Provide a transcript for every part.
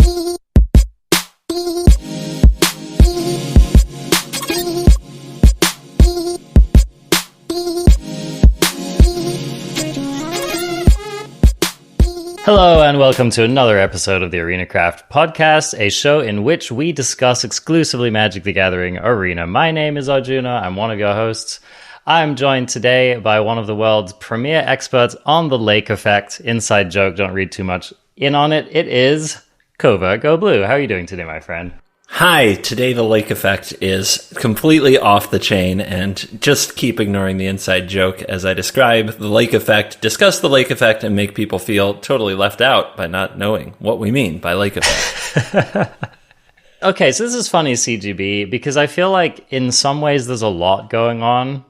Hello and welcome to another episode of the Arena Craft podcast, a show in which we discuss exclusively Magic the Gathering Arena. My name is Arjuna, I'm one of your hosts. I'm joined today by one of the world's premier experts on the lake effect. Inside joke, don't read too much in on it. It is Covert Go Blue. How are you doing today, my friend? Hi, today the lake effect is completely off the chain, and just keep ignoring the inside joke as I describe the lake effect, discuss the lake effect, and make people feel totally left out by not knowing what we mean by lake effect. Okay, so this is funny, CGB, because I feel like in some ways there's a lot going on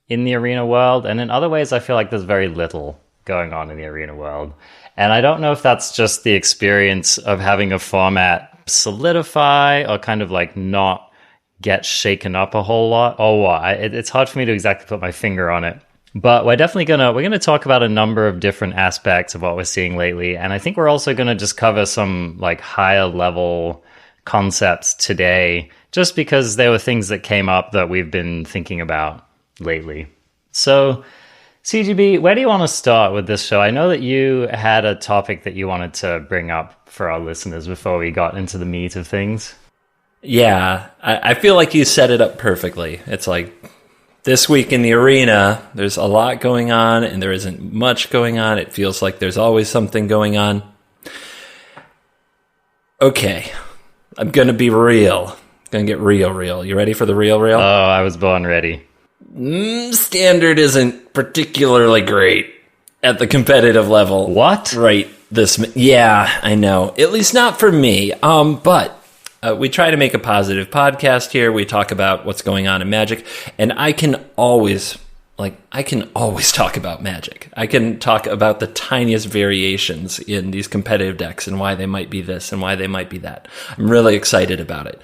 in the arena world, and in other ways I feel like there's very little going on in the arena world. And I don't know if that's just the experience of having a format solidify or kind of like not get shaken up a whole lot or what. It's hard for me to exactly put my finger on it, but we're definitely gonna talk about a number of different aspects of what we're seeing lately, and I think we're also gonna just cover some like higher level concepts today, just because there were things that came up that we've been thinking about lately. So CGB, where do you want to start with this show? I know that you had a topic that you wanted to bring up for our listeners before we got into the meat of things. Yeah, I feel like you set it up perfectly. It's like, this week in the arena, there's a lot going on, and there isn't much going on. It feels like there's always something going on. Okay, I'm going to be real. Going to get real. You ready for the real? Oh, I was born ready. Standard isn't particularly great at the competitive level. What? Right. Yeah, I know. At least not for me. But we try to make a positive podcast here. We talk about what's going on in Magic, and I can always talk about Magic. I can talk about the tiniest variations in these competitive decks and why they might be this and why they might be that. I'm really excited about it.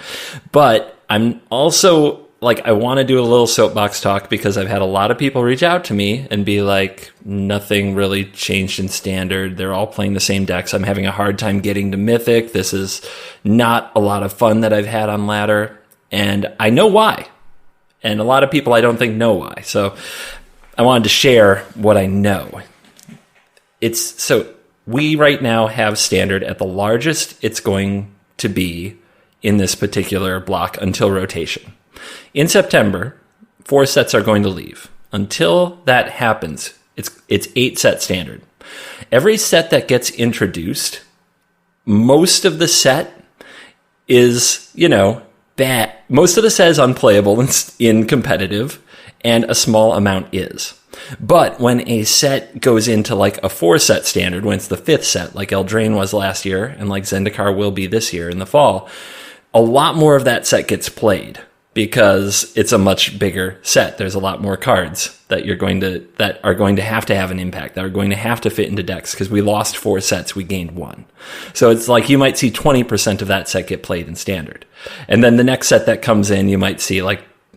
But I'm also I want to do a little soapbox talk, because I've had a lot of people reach out to me and be like, nothing really changed in Standard. They're all playing the same decks. I'm having a hard time getting to Mythic. This is not a lot of fun that I've had on Ladder. And I know why. And a lot of people I don't think know why. So I wanted to share what I know. So we right now have Standard at the largest it's going to be in this particular block until rotation. In September, 4 sets are going to leave. Until that happens, it's 8-set Standard. Every set that gets introduced, most of the set is, bad. Most of the set is unplayable in competitive, and a small amount is. But when a set goes into a 4-set Standard, when it's the 5th set, like Eldraine was last year, and like Zendikar will be this year in the fall, a lot more of that set gets played, because it's a much bigger set. There's a lot more cards that are going to have an impact, that are going to have to fit into decks, because we lost 4 sets, we gained 1. So it's like you might see 20% of that set get played in Standard. And then the next set that comes in, you might see,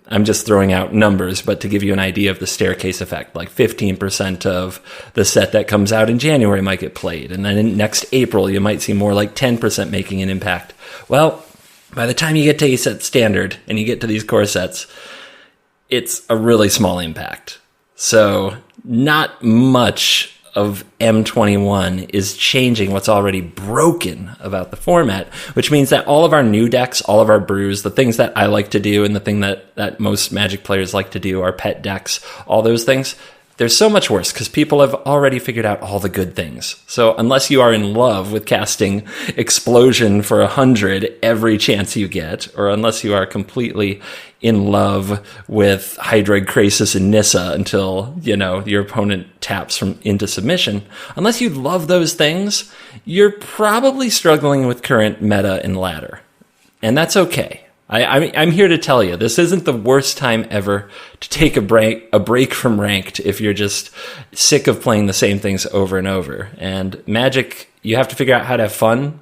I'm just throwing out numbers, but to give you an idea of the staircase effect, 15% of the set that comes out in January might get played. And then in next April, you might see more like 10% making an impact. Well, by the time you get to 8-set Standard and you get to these core sets, it's a really small impact. So not much of M21 is changing what's already broken about the format, which means that all of our new decks, all of our brews, the things that I like to do and the thing that most Magic players like to do, our pet decks, all those things, they're so much worse because people have already figured out all the good things. So unless you are in love with casting Explosion for 100 every chance you get, or unless you are completely in love with Hydroid Krasis and Nissa until, your opponent taps into submission, unless you love those things, you're probably struggling with current meta and ladder. And that's okay. I'm here to tell you, this isn't the worst time ever to take a break from ranked if you're just sick of playing the same things over and over. And Magic, you have to figure out how to have fun.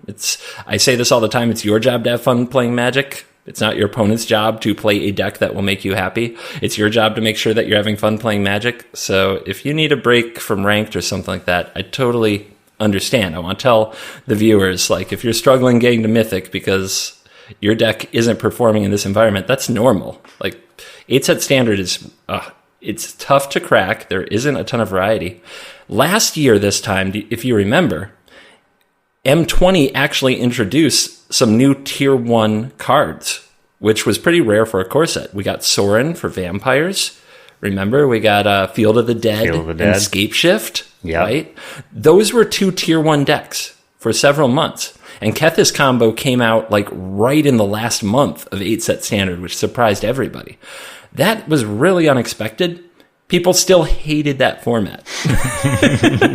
I say this all the time, it's your job to have fun playing Magic. It's not your opponent's job to play a deck that will make you happy. It's your job to make sure that you're having fun playing Magic. So if you need a break from ranked or something like that, I totally understand. I want to tell the viewers, like, if you're struggling getting to Mythic because your deck isn't performing in this environment, that's normal. Like, 8-set standard is, it's tough to crack. There isn't a ton of variety. Last year, this time, if you remember, M20 actually introduced some new Tier 1 cards, which was pretty rare for a core set. We got Sorin for vampires. Remember, we got Field of the Dead and Scape Shift, right? Those were 2 Tier 1 decks for several months. And Kethis combo came out like right in the last month of 8-set standard, which surprised everybody. That was really unexpected. People still hated that format.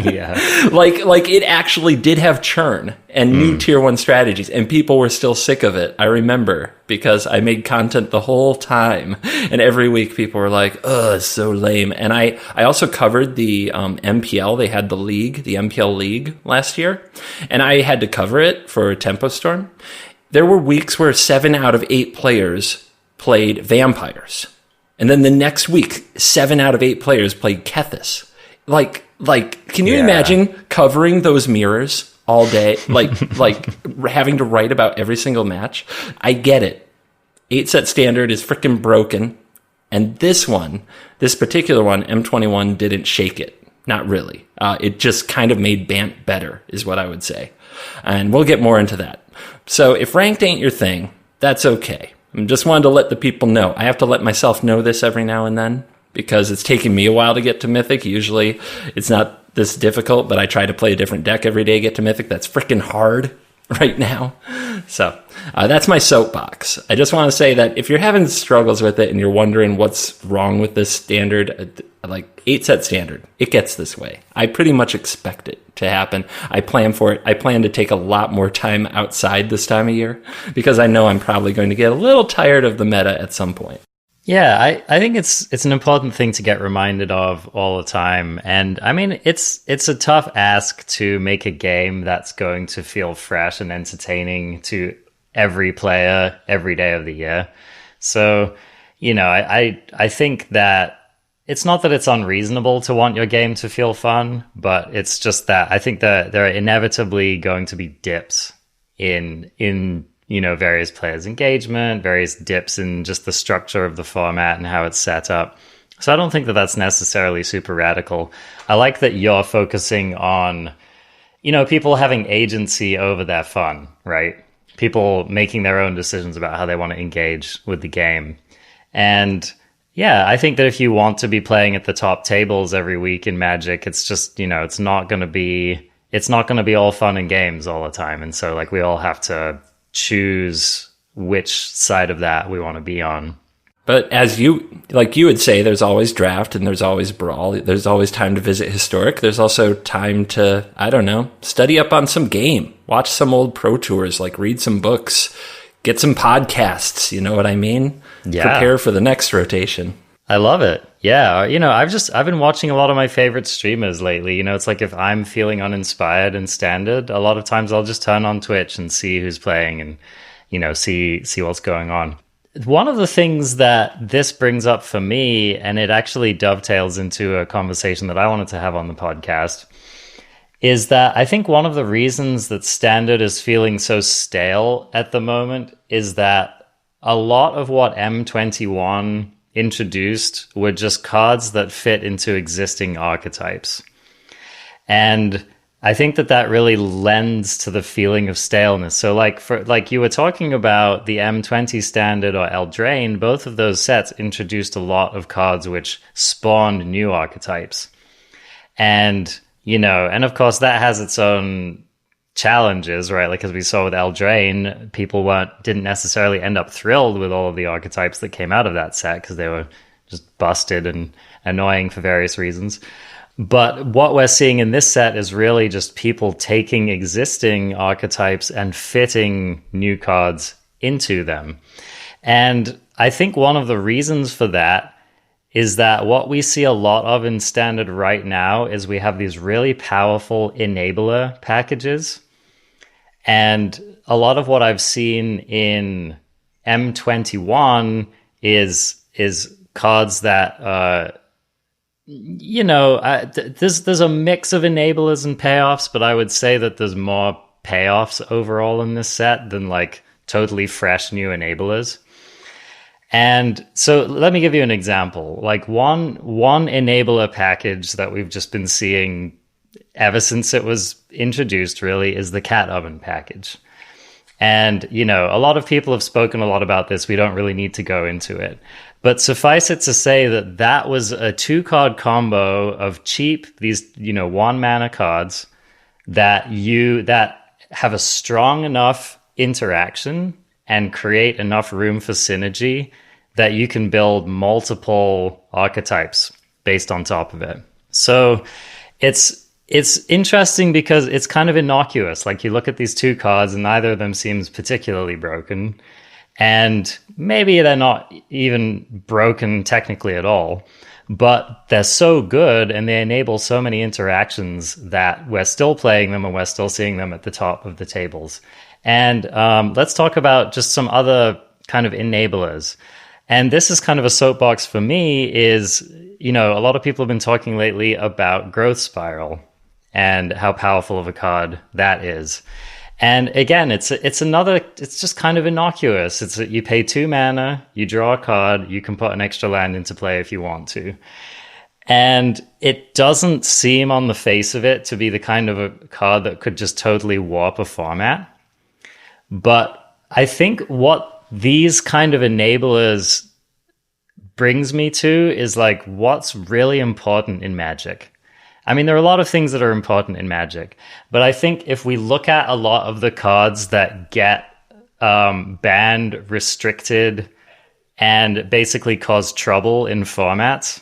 Yeah. Like it actually did have churn and new Tier 1 strategies, and people were still sick of it. I remember, because I made content the whole time, and every week people were like, "Oh, it's so lame." And I also covered the MPL. They had the league, the MPL league last year, and I had to cover it for Tempo Storm. There were weeks where 7 out of 8 players played vampires. And then the next week, 7 out of 8 players played Kethis. Like, can you imagine covering those mirrors all day? Like having to write about every single match? I get it. 8-set standard is freaking broken. And this particular one, M21, didn't shake it. Not really. It just kind of made Bant better, is what I would say. And we'll get more into that. So if ranked ain't your thing, that's okay. I just wanted to let the people know. I have to let myself know this every now and then, because it's taking me a while to get to Mythic. Usually it's not this difficult, but I try to play a different deck every day to get to Mythic. That's freaking hard right now. So that's my soapbox. I just want to say that if you're having struggles with it and you're wondering what's wrong with this standard, like 8-set standard, it gets this way. I pretty much expect it to happen. I plan for it. I plan to take a lot more time outside this time of year, because I know I'm probably going to get a little tired of the meta at some point. Yeah, I think it's an important thing to get reminded of all the time. And I mean, it's a tough ask to make a game that's going to feel fresh and entertaining to every player every day of the year. So, I think that it's not that it's unreasonable to want your game to feel fun, but it's just that I think that there are inevitably going to be dips in various players' engagement, various dips in just the structure of the format and how it's set up. So I don't think that that's necessarily super radical. I like that you're focusing on, people having agency over their fun, right? People making their own decisions about how they want to engage with the game. And yeah, I think that if you want to be playing at the top tables every week in Magic, it's just, it's not going to be all fun and games all the time. And so we all have to choose which side of that we want to be on. But as you would say, there's always draft and there's always brawl. There's always time to visit historic. There's also time to, study up on some game, watch some old pro tours, read some books, get some podcasts. You know what I mean? Yeah. Prepare for the next rotation. I love it. Yeah. I've been watching a lot of my favorite streamers lately. It's like if I'm feeling uninspired in standard, a lot of times I'll just turn on Twitch and see who's playing and, see what's going on. One of the things that this brings up for me, and it actually dovetails into a conversation that I wanted to have on the podcast, is that I think one of the reasons that standard is feeling so stale at the moment is that a lot of what M21 introduced were just cards that fit into existing archetypes. And I think that really lends to the feeling of staleness. So you were talking about the M20 standard or Eldraine, both of those sets introduced a lot of cards which spawned new archetypes. And, and of course that has its own challenges, right? As we saw with Eldraine, people didn't necessarily end up thrilled with all of the archetypes that came out of that set because they were just busted and annoying for various reasons. But what we're seeing in this set is really just people taking existing archetypes and fitting new cards into them. And I think one of the reasons for that is that what we see a lot of in standard right now is we have these really powerful enabler packages. And a lot of what I've seen in M21 is cards that there's a mix of enablers and payoffs, but I would say that there's more payoffs overall in this set than like totally fresh new enablers. And so let me give you an example. Like one enabler package that we've just been seeing ever since it was introduced really is the cat oven package. And, a lot of people have spoken a lot about this. We don't really need to go into it. But suffice it to say that was a 2-card combo of cheap, these, 1 mana cards that have a strong enough interaction and create enough room for synergy that you can build multiple archetypes based on top of it. So it's interesting because it's kind of innocuous. Like you look at these 2 cards and neither of them seems particularly broken. And maybe they're not even broken technically at all, but they're so good and they enable so many interactions that we're still playing them and we're still seeing them at the top of the tables. And let's talk about just some other kind of enablers. And this is kind of a soapbox for me is, a lot of people have been talking lately about Growth Spiral and how powerful of a card that is. And again, it's just kind of innocuous. You pay 2 mana, you draw a card, you can put an extra land into play if you want to. And it doesn't seem on the face of it to be the kind of a card that could just totally warp a format. But I think what these kind of enablers brings me to is like what's really important in Magic. I mean, there are a lot of things that are important in Magic, but I think if we look at a lot of the cards that get banned, restricted, and basically cause trouble in formats,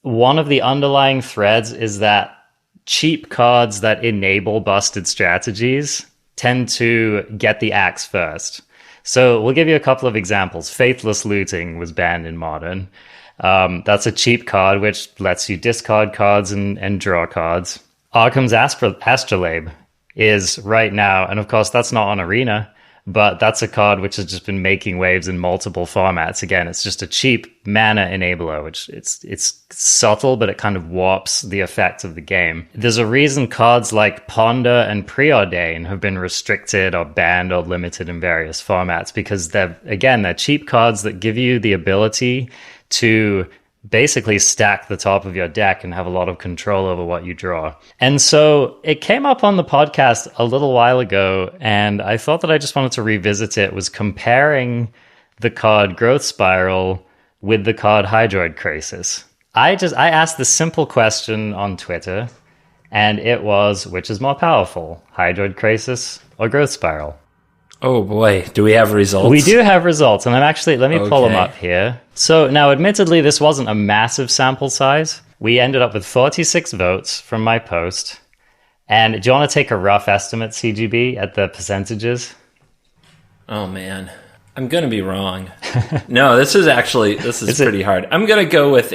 one of the underlying threads is that cheap cards that enable busted strategies tend to get the axe first. So we'll give you a couple of examples. Faithless Looting was banned in Modern. That's a cheap card which lets you discard cards and draw cards. Arkham's Astrolabe is right now, and of course that's not on Arena, but that's a card which has just been making waves in multiple formats. Again, it's just a cheap mana enabler, which it's subtle, but it kind of warps the effect of the game. There's a reason cards like Ponder and Preordain have been restricted or banned or limited in various formats, because they're cheap cards that give you the ability to basically stack the top of your deck and have a lot of control over what you draw. And so it came up on the podcast a little while ago, and I thought that I just wanted to revisit it, was comparing the card Growth Spiral with the card Hydroid Krasis. I asked the simple question on Twitter, and it was, which is more powerful, Hydroid Krasis or Growth Spiral? Oh boy, do we have results? We do have results, and let me pull them up here. So now, admittedly, this wasn't a massive sample size. We ended up with 46 votes from my post. And do you want to take a rough estimate, CGB, at the percentages? Oh man, I'm going to be wrong. No, this is pretty hard. I'm going to go with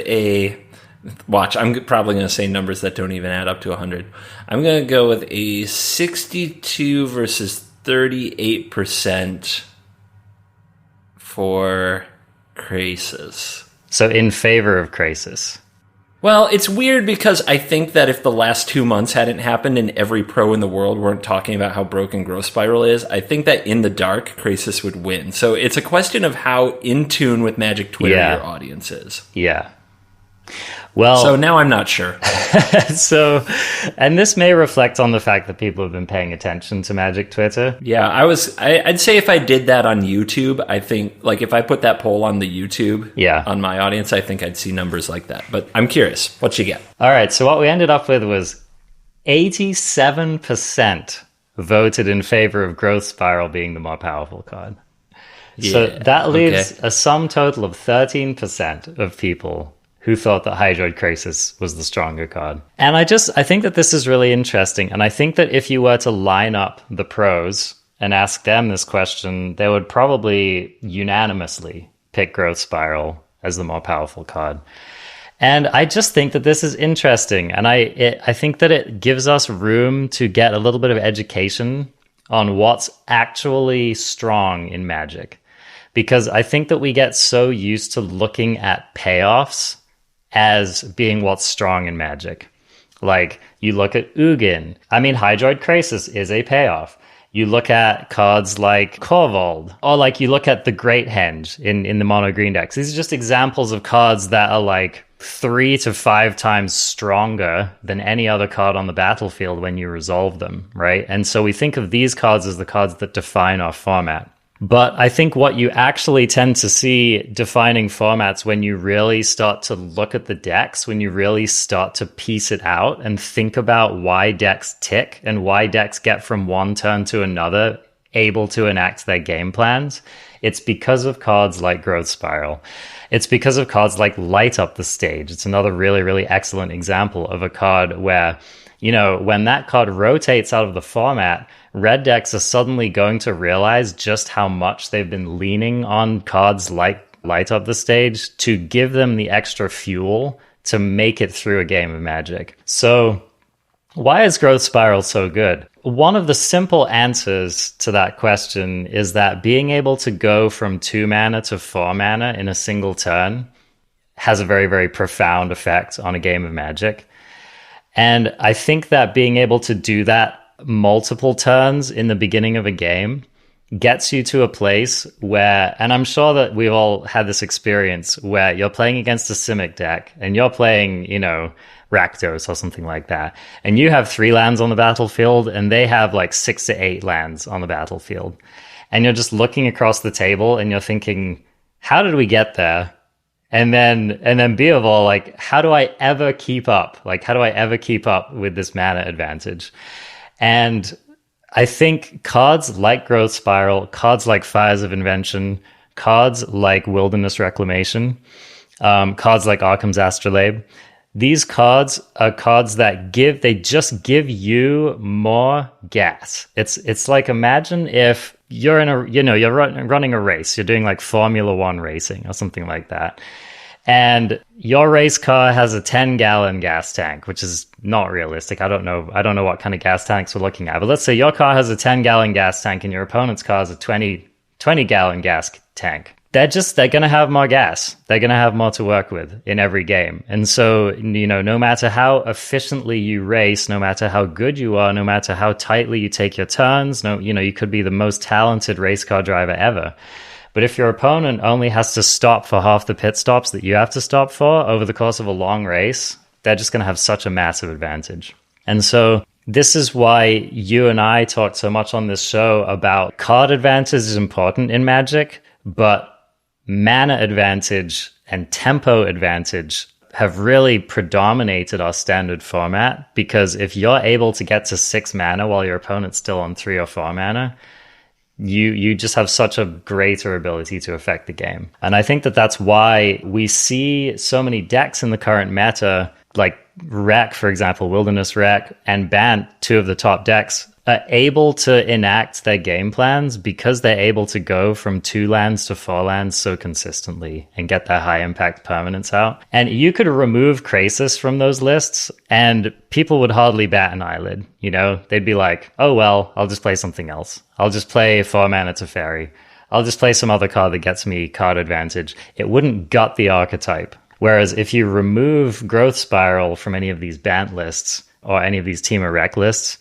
I'm probably going to say numbers that don't even add up to 100. I'm going to go with a 62 versus 38% for Krasis. So in favor of Krasis. Well, it's weird because I think that if the last 2 months hadn't happened and every pro in the world weren't talking about how broken Growth Spiral is, I think that in the dark, Krasis would win. So it's a question of how in tune with Magic Twitter your audience is. Yeah. Well, so now I'm not sure. And this may reflect on the fact that people have been paying attention to Magic Twitter. Yeah, I'd say if I did that on YouTube, I think, like, if I put that poll on the YouTube on my audience, I think I'd see numbers like that. But I'm curious, what you get? All right, so what we ended up with was 87% voted in favor of Growth Spiral being the more powerful card. Yeah, so that leaves a sum total of 13% of people who thought that Hydroid Krasis was the stronger card. And I think that this is really interesting. And I think that if you were to line up the pros and ask them this question, they would probably unanimously pick Growth Spiral as the more powerful card. And I just think that this is interesting. And I think that it gives us room to get a little bit of education on what's actually strong in Magic. Because I think that we get so used to looking at payoffs as being what's strong in Magic. Like, you look at Ugin. I mean, Hydroid Krasis is a payoff. You look at cards like Korvold, or like you look at the Great Henge in the mono green decks. These are just examples of cards that are like 3 to 5 times stronger than any other card on the battlefield when you resolve them, right? And so we think of these cards as the cards that define our format. But I think what you actually tend to see defining formats when you really start to look at the decks, when you really start to piece it out and think about why decks tick and why decks get from one turn to another able to enact their game plans, it's because of cards like Growth Spiral. It's because of cards like Light Up the Stage. It's another really, really excellent example of a card where, you know, when that card rotates out of the format, red decks are suddenly going to realize just how much they've been leaning on cards like Light Up the Stage to give them the extra fuel to make it through a game of Magic. So why is Growth Spiral so good? One of the simple answers to that question is that being able to go from 2 mana to 4 mana in a single turn has a very, very profound effect on a game of Magic. And I think that being able to do that multiple turns in the beginning of a game gets you to a place where, and I'm sure that we've all had this experience where you're playing against a Simic deck and you're playing, you know, Rakdos or something like that, and you have 3 lands on the battlefield and they have like 6 to 8 lands on the battlefield, and you're just looking across the table and you're thinking, how did we get there? And then be of all, like, how do I ever keep up? Like, how do I ever keep up with this mana advantage? And I think cards like Growth Spiral, cards like Fires of Invention, cards like Wilderness Reclamation, cards like Arkham's Astrolabe, these cards are cards that just give you more gas. It's like, imagine if you're you're running a race, you're doing like Formula One racing or something like that. And your race car has a 10-gallon gas tank, which is not realistic. I don't know what kind of gas tanks we're looking at. But let's say your car has a 10-gallon gas tank and your opponent's car has a 20-gallon gas tank. They're going to have more gas. They're going to have more to work with in every game. And so, you know, no matter how efficiently you race, no matter how good you are, no matter how tightly you take your turns, you could be the most talented race car driver ever. But if your opponent only has to stop for half the pit stops that you have to stop for over the course of a long race, they're just going to have such a massive advantage. And so this is why you and I talked so much on this show about card advantage is important in Magic, but mana advantage and tempo advantage have really predominated our standard format, because if you're able to get to 6 mana while your opponent's still on 3 or 4 mana, you just have such a greater ability to affect the game. And I think that that's why we see so many decks in the current meta, like Wreck, for example, Wilderness Wreck, and Bant, 2 of the top decks, are able to enact their game plans because they're able to go from 2 lands to 4 lands so consistently and get their high impact permanents out. And you could remove Krasis from those lists and people would hardly bat an eyelid. You know, they'd be like, oh, well, I'll just play something else. I'll just play 4 mana Teferi. I'll just play some other card that gets me card advantage. It wouldn't gut the archetype. Whereas if you remove Growth Spiral from any of these Bant lists or any of these Team of Wreck lists,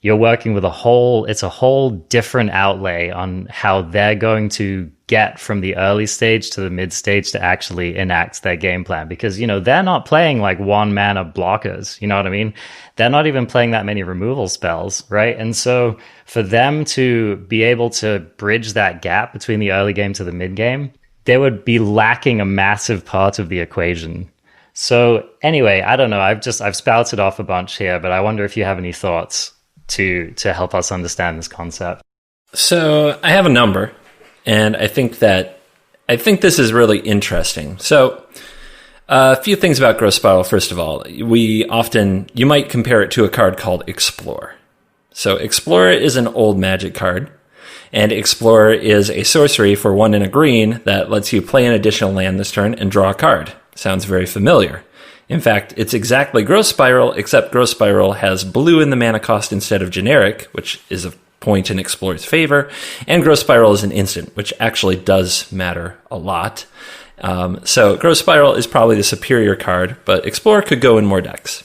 you're working with a whole different outlay on how they're going to get from the early stage to the mid stage to actually enact their game plan. Because, you know, they're not playing like 1 mana blockers, you know what I mean? They're not even playing that many removal spells, right? And so for them to be able to bridge that gap between the early game to the mid game, they would be lacking a massive part of the equation. So anyway, I don't know. I've spouted off a bunch here, but I wonder if you have any thoughts to help us understand this concept. So I have a number, and I think this is really interesting. So a few things about Growth Spiral. First of all, you might compare it to a card called Explore. So Explorer is an old Magic card, and Explorer is a sorcery for 1 and a green that lets you play an additional land this turn and draw a card. Sounds very familiar. In fact, it's exactly Growth Spiral, except Growth Spiral has blue in the mana cost instead of generic, which is a point in Explorer's favor, and Growth Spiral is an instant, which actually does matter a lot. So Growth Spiral is probably the superior card, but Explorer could go in more decks.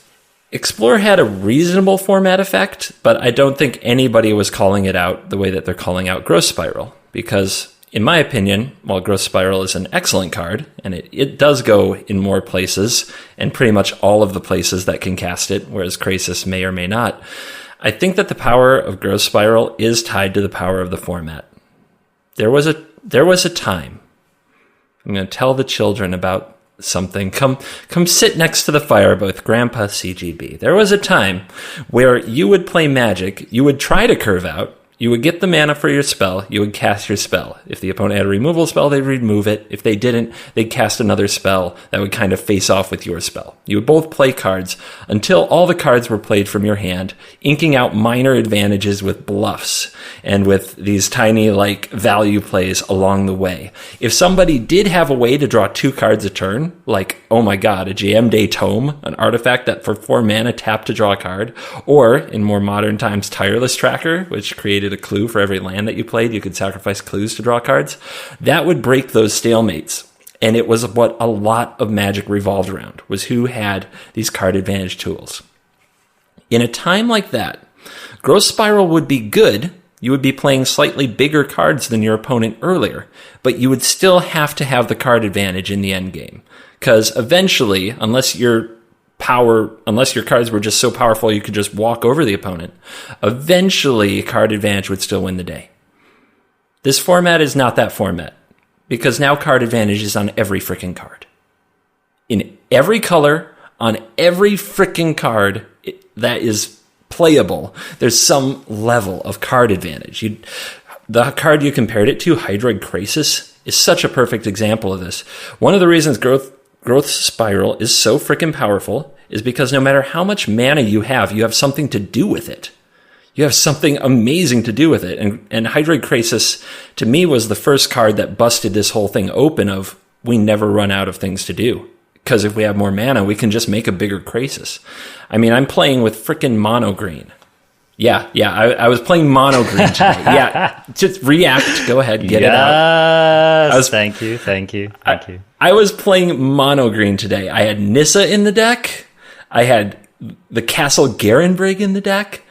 Explorer had a reasonable format effect, but I don't think anybody was calling it out the way that they're calling out Growth Spiral, because in my opinion, while Growth Spiral is an excellent card, and it does go in more places, and pretty much all of the places that can cast it, whereas Krasis may or may not, I think that the power of Growth Spiral is tied to the power of the format. There was a time. I'm going to tell the children about something. Come sit next to the fire with Grandpa CGB. There was a time where you would play Magic, you would try to curve out, you would get the mana for your spell, you would cast your spell. If the opponent had a removal spell, they'd remove it. If they didn't, they'd cast another spell that would kind of face off with your spell. You would both play cards until all the cards were played from your hand, inking out minor advantages with bluffs and with these tiny value plays along the way. If somebody did have a way to draw 2 cards a turn, like, oh my god, a JM Day Tome, an artifact that for 4 mana tap to draw a card, or in more modern times, Tireless Tracker, which created a clue for every land that you played. You could sacrifice clues to draw cards. That would break those stalemates. And it was what a lot of Magic revolved around, was who had these card advantage tools. In a time like that, Growth Spiral would be good. You would be playing slightly bigger cards than your opponent earlier, but you would still have to have the card advantage in the end game. Because eventually, unless your cards were just so powerful you could just walk over the opponent, eventually card advantage would still win the day. This format is not that format, because now card advantage is on every freaking card. In every color, on every freaking card that is playable, there's some level of card advantage. The card you compared it to, Hydroid Krasis, is such a perfect example of this. One of the reasons Growth Spiral is so freaking powerful is because no matter how much mana you have something to do with it. You have something amazing to do with it. And Hydroid Krasis, to me, was the first card that busted this whole thing open of, we never run out of things to do. Because if we have more mana, we can just make a bigger Krasis. I mean, I'm playing with freaking mono green. Yeah, I was playing mono green today. Yeah, just react. Go ahead, get it out. Thank you. I was playing mono green today. I had Nissa in the deck. I had the Castle Garenbrig in the deck.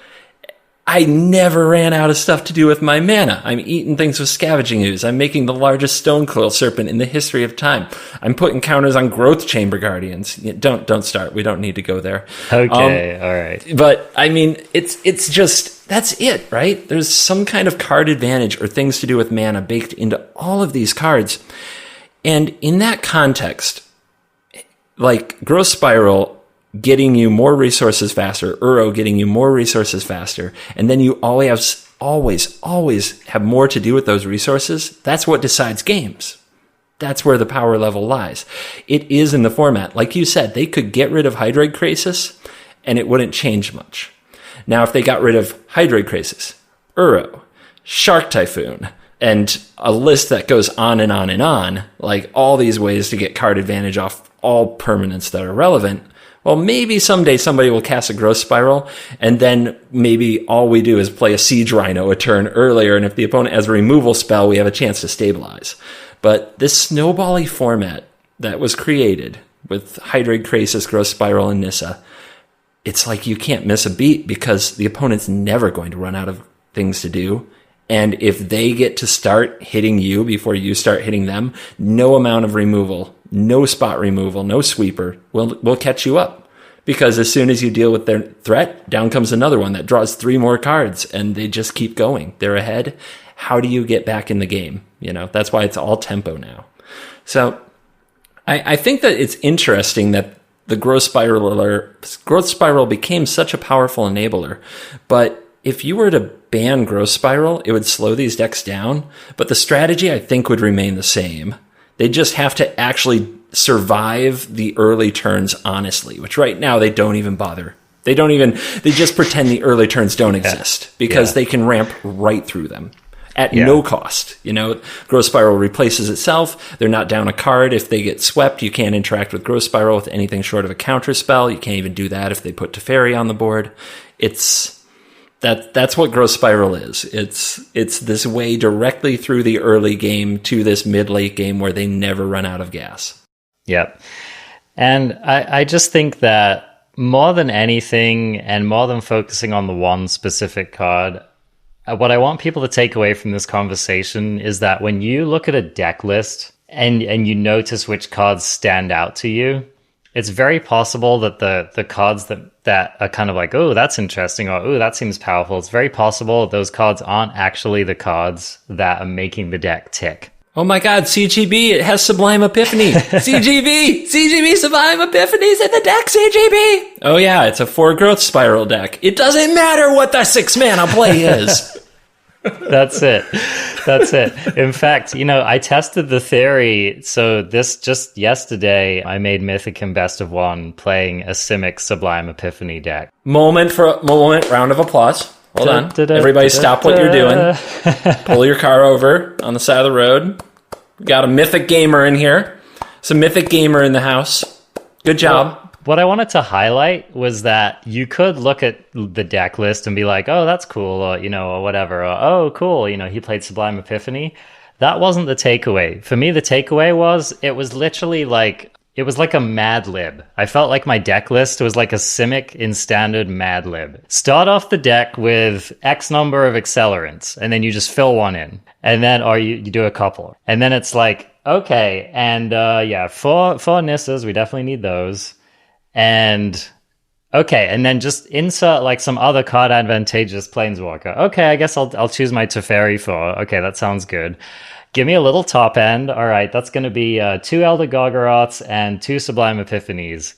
I never ran out of stuff to do with my mana. I'm eating things with Scavenging Ooze. I'm making the largest Stone Coil Serpent in the history of time. I'm putting counters on Growth Chamber Guardians. Don't start. We don't need to go there. Okay, all right. But I mean, it's just, that's it, right? There's some kind of card advantage or things to do with mana baked into all of these cards. And in that context, Growth Spiral getting you more resources faster, Uro getting you more resources faster, and then you always have more to do with those resources, that's what decides games. That's where the power level lies. It is in the format. Like you said, they could get rid of Hydroid Krasis, and it wouldn't change much. Now, if they got rid of Hydroid Krasis, Uro, Shark Typhoon, and a list that goes on and on and on, like all these ways to get card advantage off all permanents that are relevant, well, maybe someday somebody will cast a Growth Spiral, and then maybe all we do is play a Siege Rhino a turn earlier, and if the opponent has a removal spell, we have a chance to stabilize. But this snowbally format that was created with Hydroid Krasis, Growth Spiral, and Nissa, it's like you can't miss a beat because the opponent's never going to run out of things to do. And if they get to start hitting you before you start hitting them, no amount of removal, no spot removal, no sweeper will catch you up. Because as soon as you deal with their threat, down comes another one that draws 3 more cards, and they just keep going. They're ahead. How do you get back in the game? That's why it's all tempo now. So I think that it's interesting that the Growth Spiral became such a powerful enabler. But if you were to ban Growth Spiral, it would slow these decks down. But the strategy, I think, would remain the same. They just have to actually survive the early turns honestly, which right now they don't even bother. They just pretend the early turns don't exist because they can ramp right through them at no cost. Growth Spiral replaces itself. They're not down a card. If they get swept, you can't interact with Growth Spiral with anything short of a counter spell. You can't even do that if they put Teferi on the board. That's what Growth Spiral is. It's this way directly through the early game to this mid-late game where they never run out of gas. Yep. And I just think that more than anything, and more than focusing on the one specific card, what I want people to take away from this conversation is that when you look at a deck list and you notice which cards stand out to you, it's very possible that the cards that are kind of like, oh, that's interesting, or oh, that seems powerful, it's very possible those cards aren't actually the cards that are making the deck tick. Oh my god, CGB, it has Sublime Epiphany. CGB, Sublime Epiphany's in the deck, CGB. Oh yeah, it's a 4 Growth Spiral deck. It doesn't matter what the 6 mana play is. That's it. In fact, I tested the theory. So this just yesterday, I made Mythic and Best of One playing a Simic Sublime Epiphany deck. Moment, round of applause. Hold on. Everybody stop what you're doing. Pull your car over on the side of the road. Got a Mythic gamer in here. Some Mythic gamer in the house. Good job. Well, what I wanted to highlight was that you could look at the deck list and be like, oh, that's cool, or, or whatever, or, oh, cool, he played Sublime Epiphany. That wasn't the takeaway. For me, the takeaway was, it was literally like, it was like a Mad Lib. I felt like my deck list was like a Simic in standard Mad Lib. Start off the deck with X number of accelerants, and then you just fill one in. And then, or you do a couple. And then it's like, okay, and four Nissas, we definitely need those. And okay, and then just insert like some other card advantageous Planeswalker. Okay, I guess I'll choose my Teferi for. Okay, that sounds good. Give me a little top end. All right, that's going to be 2 Elder Gorgoroths and 2 Sublime Epiphanies.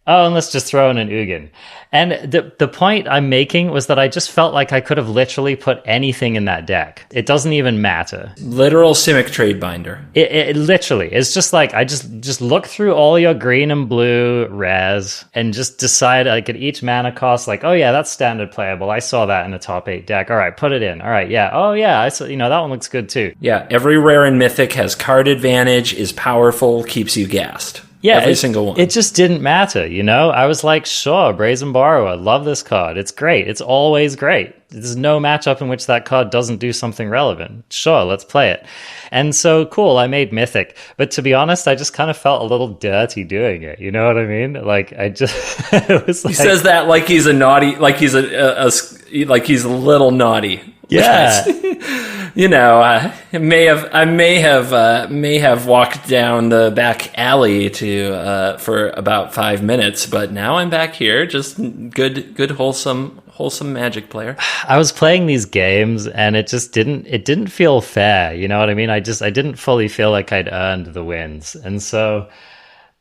Oh, and let's just throw in an Ugin. And the point I'm making was that I just felt like I could have literally put anything in that deck. It doesn't even matter. Literal Simic trade binder. It literally, it's just like, I just look through all your green and blue rares and just decide like at each mana cost, like, oh yeah, that's standard playable. I saw that in a top 8 deck. All right, put it in. All right, yeah. Oh yeah, I saw, that one looks good too. Yeah, every rare in Mythic has card advantage, is powerful, keeps you gassed. Yeah, every single one. It just didn't matter, I was like, sure, Brazen Borrower, love this card. It's great. It's always great. There's no matchup in which that card doesn't do something relevant. Sure, let's play it. And so, cool, I made Mythic. But to be honest, I just kind of felt a little dirty doing it. You know what I mean? Like, I just... it was like, he says that like he's a naughty... Like he's like he's a little naughty. Yeah. I may have walked down the back alley for about 5 minutes, but now I'm back here, just good wholesome Magic player. I was playing these games and it didn't feel fair, you know what I mean? I didn't fully feel like I'd earned the wins. And so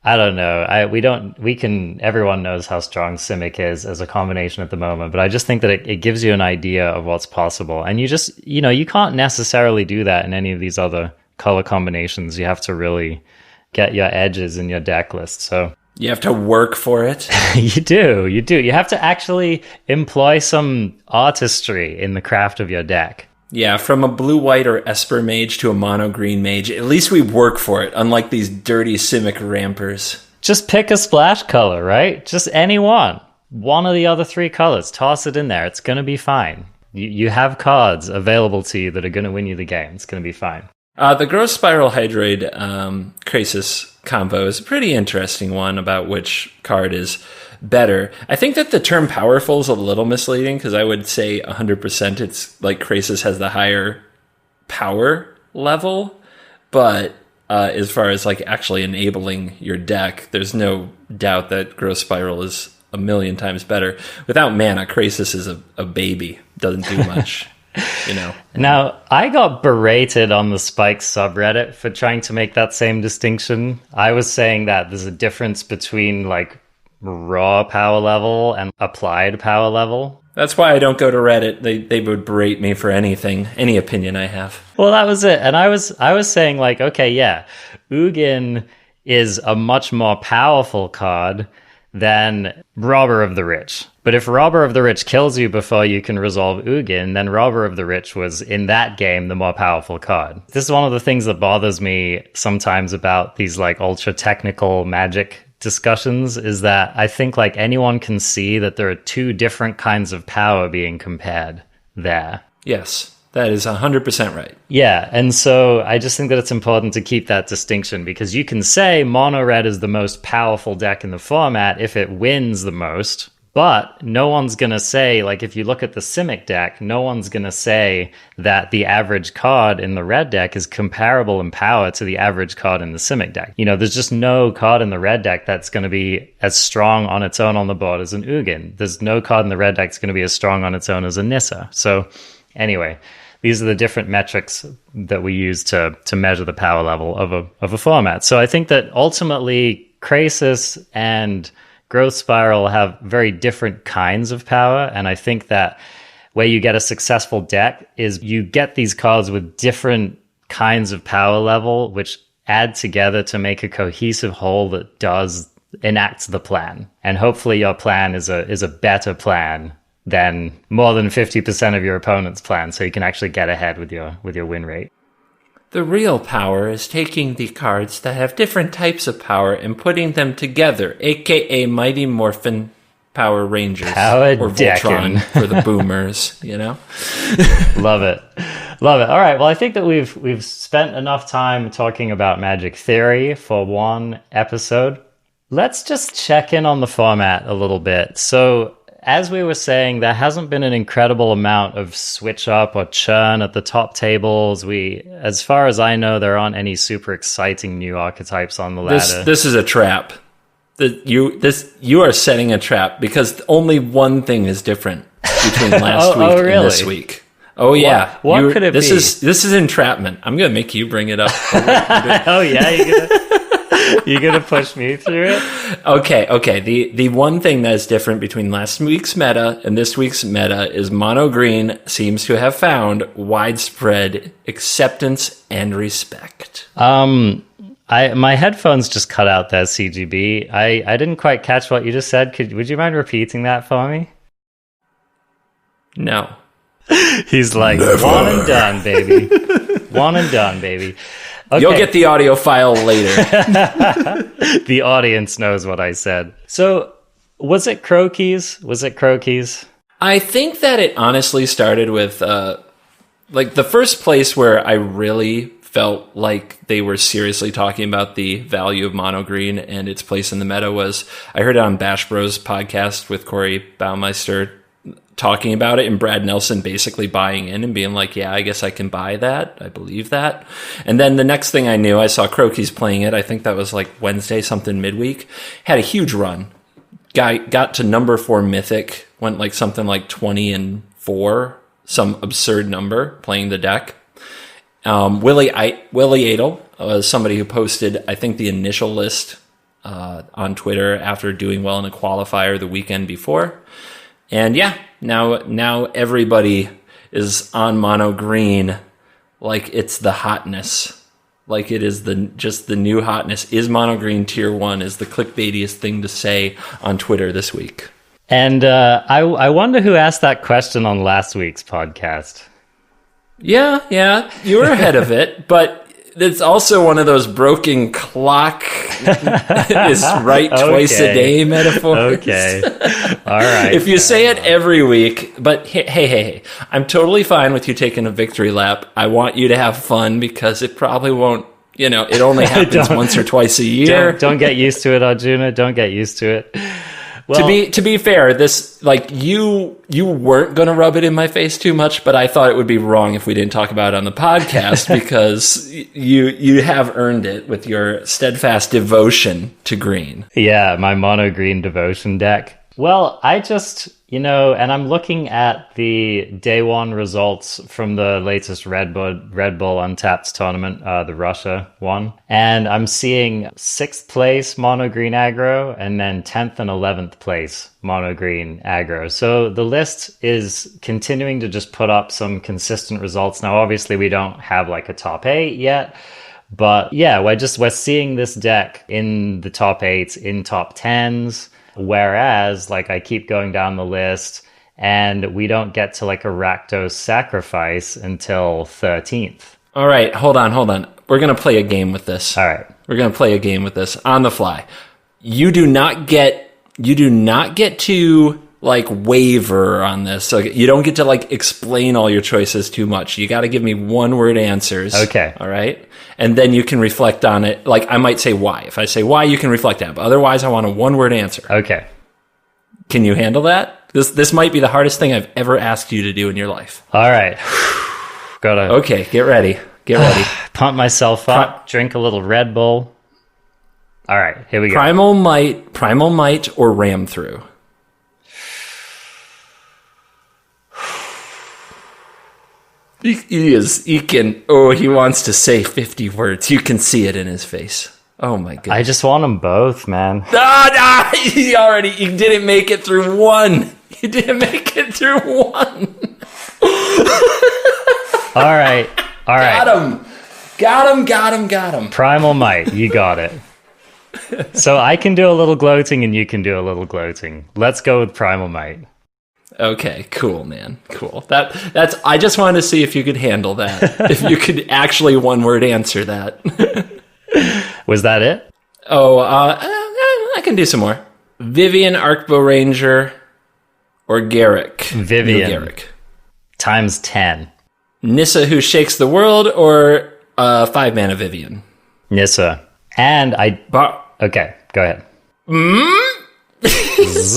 I don't know. Everyone knows how strong Simic is as a combination at the moment, but I just think that it gives you an idea of what's possible. And you just, you can't necessarily do that in any of these other color combinations. You have to really get your edges in your deck list. So you have to work for it. You do. You have to actually employ some artistry in the craft of your deck. Yeah, from a blue-white or Esper mage to a mono-green mage, at least we work for it, unlike these dirty Simic rampers. Just pick a splash color, right? Just any one. One of the other 3 colors. Toss it in there. It's going to be fine. You have cards available to you that are going to win you the game. It's going to be fine. The Growth Spiral Hydroid Krasis combo is a pretty interesting one about which card is better. I think that the term powerful is a little misleading because I would say 100% it's like Krasis has the higher power level, but as far as like actually enabling your deck, there's no doubt that Growth Spiral is a million times better. Without mana, Krasis is a baby, doesn't do much. Now, I got berated on the Spike subreddit for trying to make that same distinction. I was saying that there's a difference between like raw power level and applied power level. That's why I don't go to Reddit. They would berate me for anything, any opinion I have. Well, that was it. And I was saying like, okay, yeah, Ugin is a much more powerful card than Robber of the Rich. But if Robber of the Rich kills you before you can resolve Ugin, then Robber of the Rich was, in that game, the more powerful card. This is one of the things that bothers me sometimes about these like ultra technical Magic discussions is that I think like anyone can see that there are two different kinds of power being compared there. Yes, that is 100% right. Yeah, and so I just think that it's important to keep that distinction, because you can say mono red is the most powerful deck in the format if it wins the most, but no one's going to say, like if you look at the Simic deck, no one's going to say that the average card in the red deck is comparable in power to the average card in the Simic deck. You know, there's just no card in the red deck that's going to be as strong on its own on the board as an Ugin. There's no card in the red deck that's going to be as strong on its own as a Nissa. So anyway, these are the different metrics that we use to measure the power level of a format. So I think that ultimately Krasis and Growth Spiral have very different kinds of power, and I think that where you get a successful deck is you get these cards with different kinds of power level, which add together to make a cohesive whole that enacts the plan. And hopefully your plan is a better plan than more than 50% of your opponent's plan, so you can actually get ahead with your win rate. The real power is taking the cards that have different types of power and putting them together, aka Mighty Morphin Power Rangers. Power or Voltron for the boomers, you know? Love it. Love it. All right, well, I think that we've spent enough time talking about Magic theory for one episode. Let's just check in on the format a little bit. So, as we were saying, there hasn't been an incredible amount of switch up or churn at the top tables. As far as I know, there aren't any super exciting new archetypes on the ladder. This is a trap. You are setting a trap, because only one thing is different between last week really? and this week. Oh yeah, what could it be? This is entrapment. I'm gonna make you bring it up. Oh yeah, you're gonna push me through it? Okay. The one thing that is different between last week's meta and this week's meta is mono green seems to have found widespread acceptance and respect. My headphones just cut out there, CGB. I didn't quite catch what you just said. Would you mind repeating that for me? No. He's like, Never. One and done, baby. One and done, baby. Okay. You'll get the audio file later. The audience knows what I said. So, was it Croakies? I think that it honestly started with, like, the first place where I really felt like they were seriously talking about the value of mono green and its place in the meta was, I heard it on Bash Bros podcast with Corey Baumeister talking about it, and Brad Nelson basically buying in and being like, yeah, I guess I can buy that. I believe that. And then the next thing I knew, I saw Croakies playing it. I think that was like Wednesday, something midweek. Had a huge run. Guy got to number 4 Mythic, went like something like 20-4, some absurd number playing the deck. Willie Adel was somebody who posted, I think, the initial list on Twitter after doing well in a qualifier the weekend before. And yeah, now everybody is on mono green like it's the hotness. Like it is just the new hotness. Is mono green tier 1 is the clickbaitiest thing to say on Twitter this week. And I wonder who asked that question on last week's podcast. Yeah, you were ahead of it, but it's also one of those broken clock is right twice a day metaphors. Okay. All right. If you say it every week, but hey, I'm totally fine with you taking a victory lap. I want you to have fun because it probably won't, it only happens once or twice a year. Don't get used to it, Arjuna. Don't get used to it. Well, to be fair, this you weren't going to rub it in my face too much, but I thought it would be wrong if we didn't talk about it on the podcast because you have earned it with your steadfast devotion to green. Yeah, my mono green devotion deck. Well, I just, and I'm looking at the day one results from the latest Red Bull Untapped tournament, the Russia one. And I'm seeing 6th place mono green aggro and then 10th and 11th place mono green aggro. So the list is continuing to just put up some consistent results. Now, obviously, we don't have like a top 8 yet. But yeah, we're seeing this deck in the top 8s, in top 10s. Whereas, I keep going down the list, and we don't get to, a Rakdos sacrifice until 13th. All right, hold on. We're going to play a game with this. All right. We're going to play a game with this on the fly. you do not get to like waver on this. So you don't get to like explain all your choices too much. You got to give me one word answers. Okay. All right. And then you can reflect on it. Like I might say why. If I say why, you can reflect on it. But otherwise, I want a one word answer. Okay. Can you handle that? This might be the hardest thing I've ever asked you to do in your life. All right. Okay, get ready. Get ready. Pump myself up, drink a little Red Bull. All right, here we go. Primal Might, or Ram Through? He wants to say 50 words. You can see it in his face. Oh my god. I just want them both, man. He didn't make it through one. He didn't make it through one. All right. Got him. Primal Might, you got it. So I can do a little gloating and you can do a little gloating. Let's go with Primal Might. Okay, cool, man. Cool. That's. I just wanted to see if you could handle that. If you could actually one word answer that. Was that it? Oh, I can do some more. Vivian, Arcbow Ranger, or Garrick? Vivian. Garrick. Times 10. Nissa, Who Shakes the World, or 5-mana Vivian? Nissa. And okay, go ahead.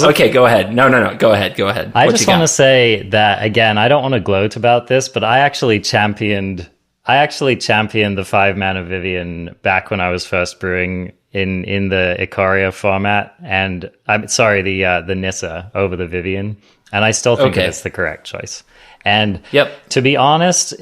Okay, go ahead. No. Go ahead. I just want to say that, again, I don't want to gloat about this, but I actually championed the 5-mana Vivian back when I was first brewing in the Ikaria format, and I'm sorry, the Nissa over the Vivian, and I still think it's the correct choice. And to be honest,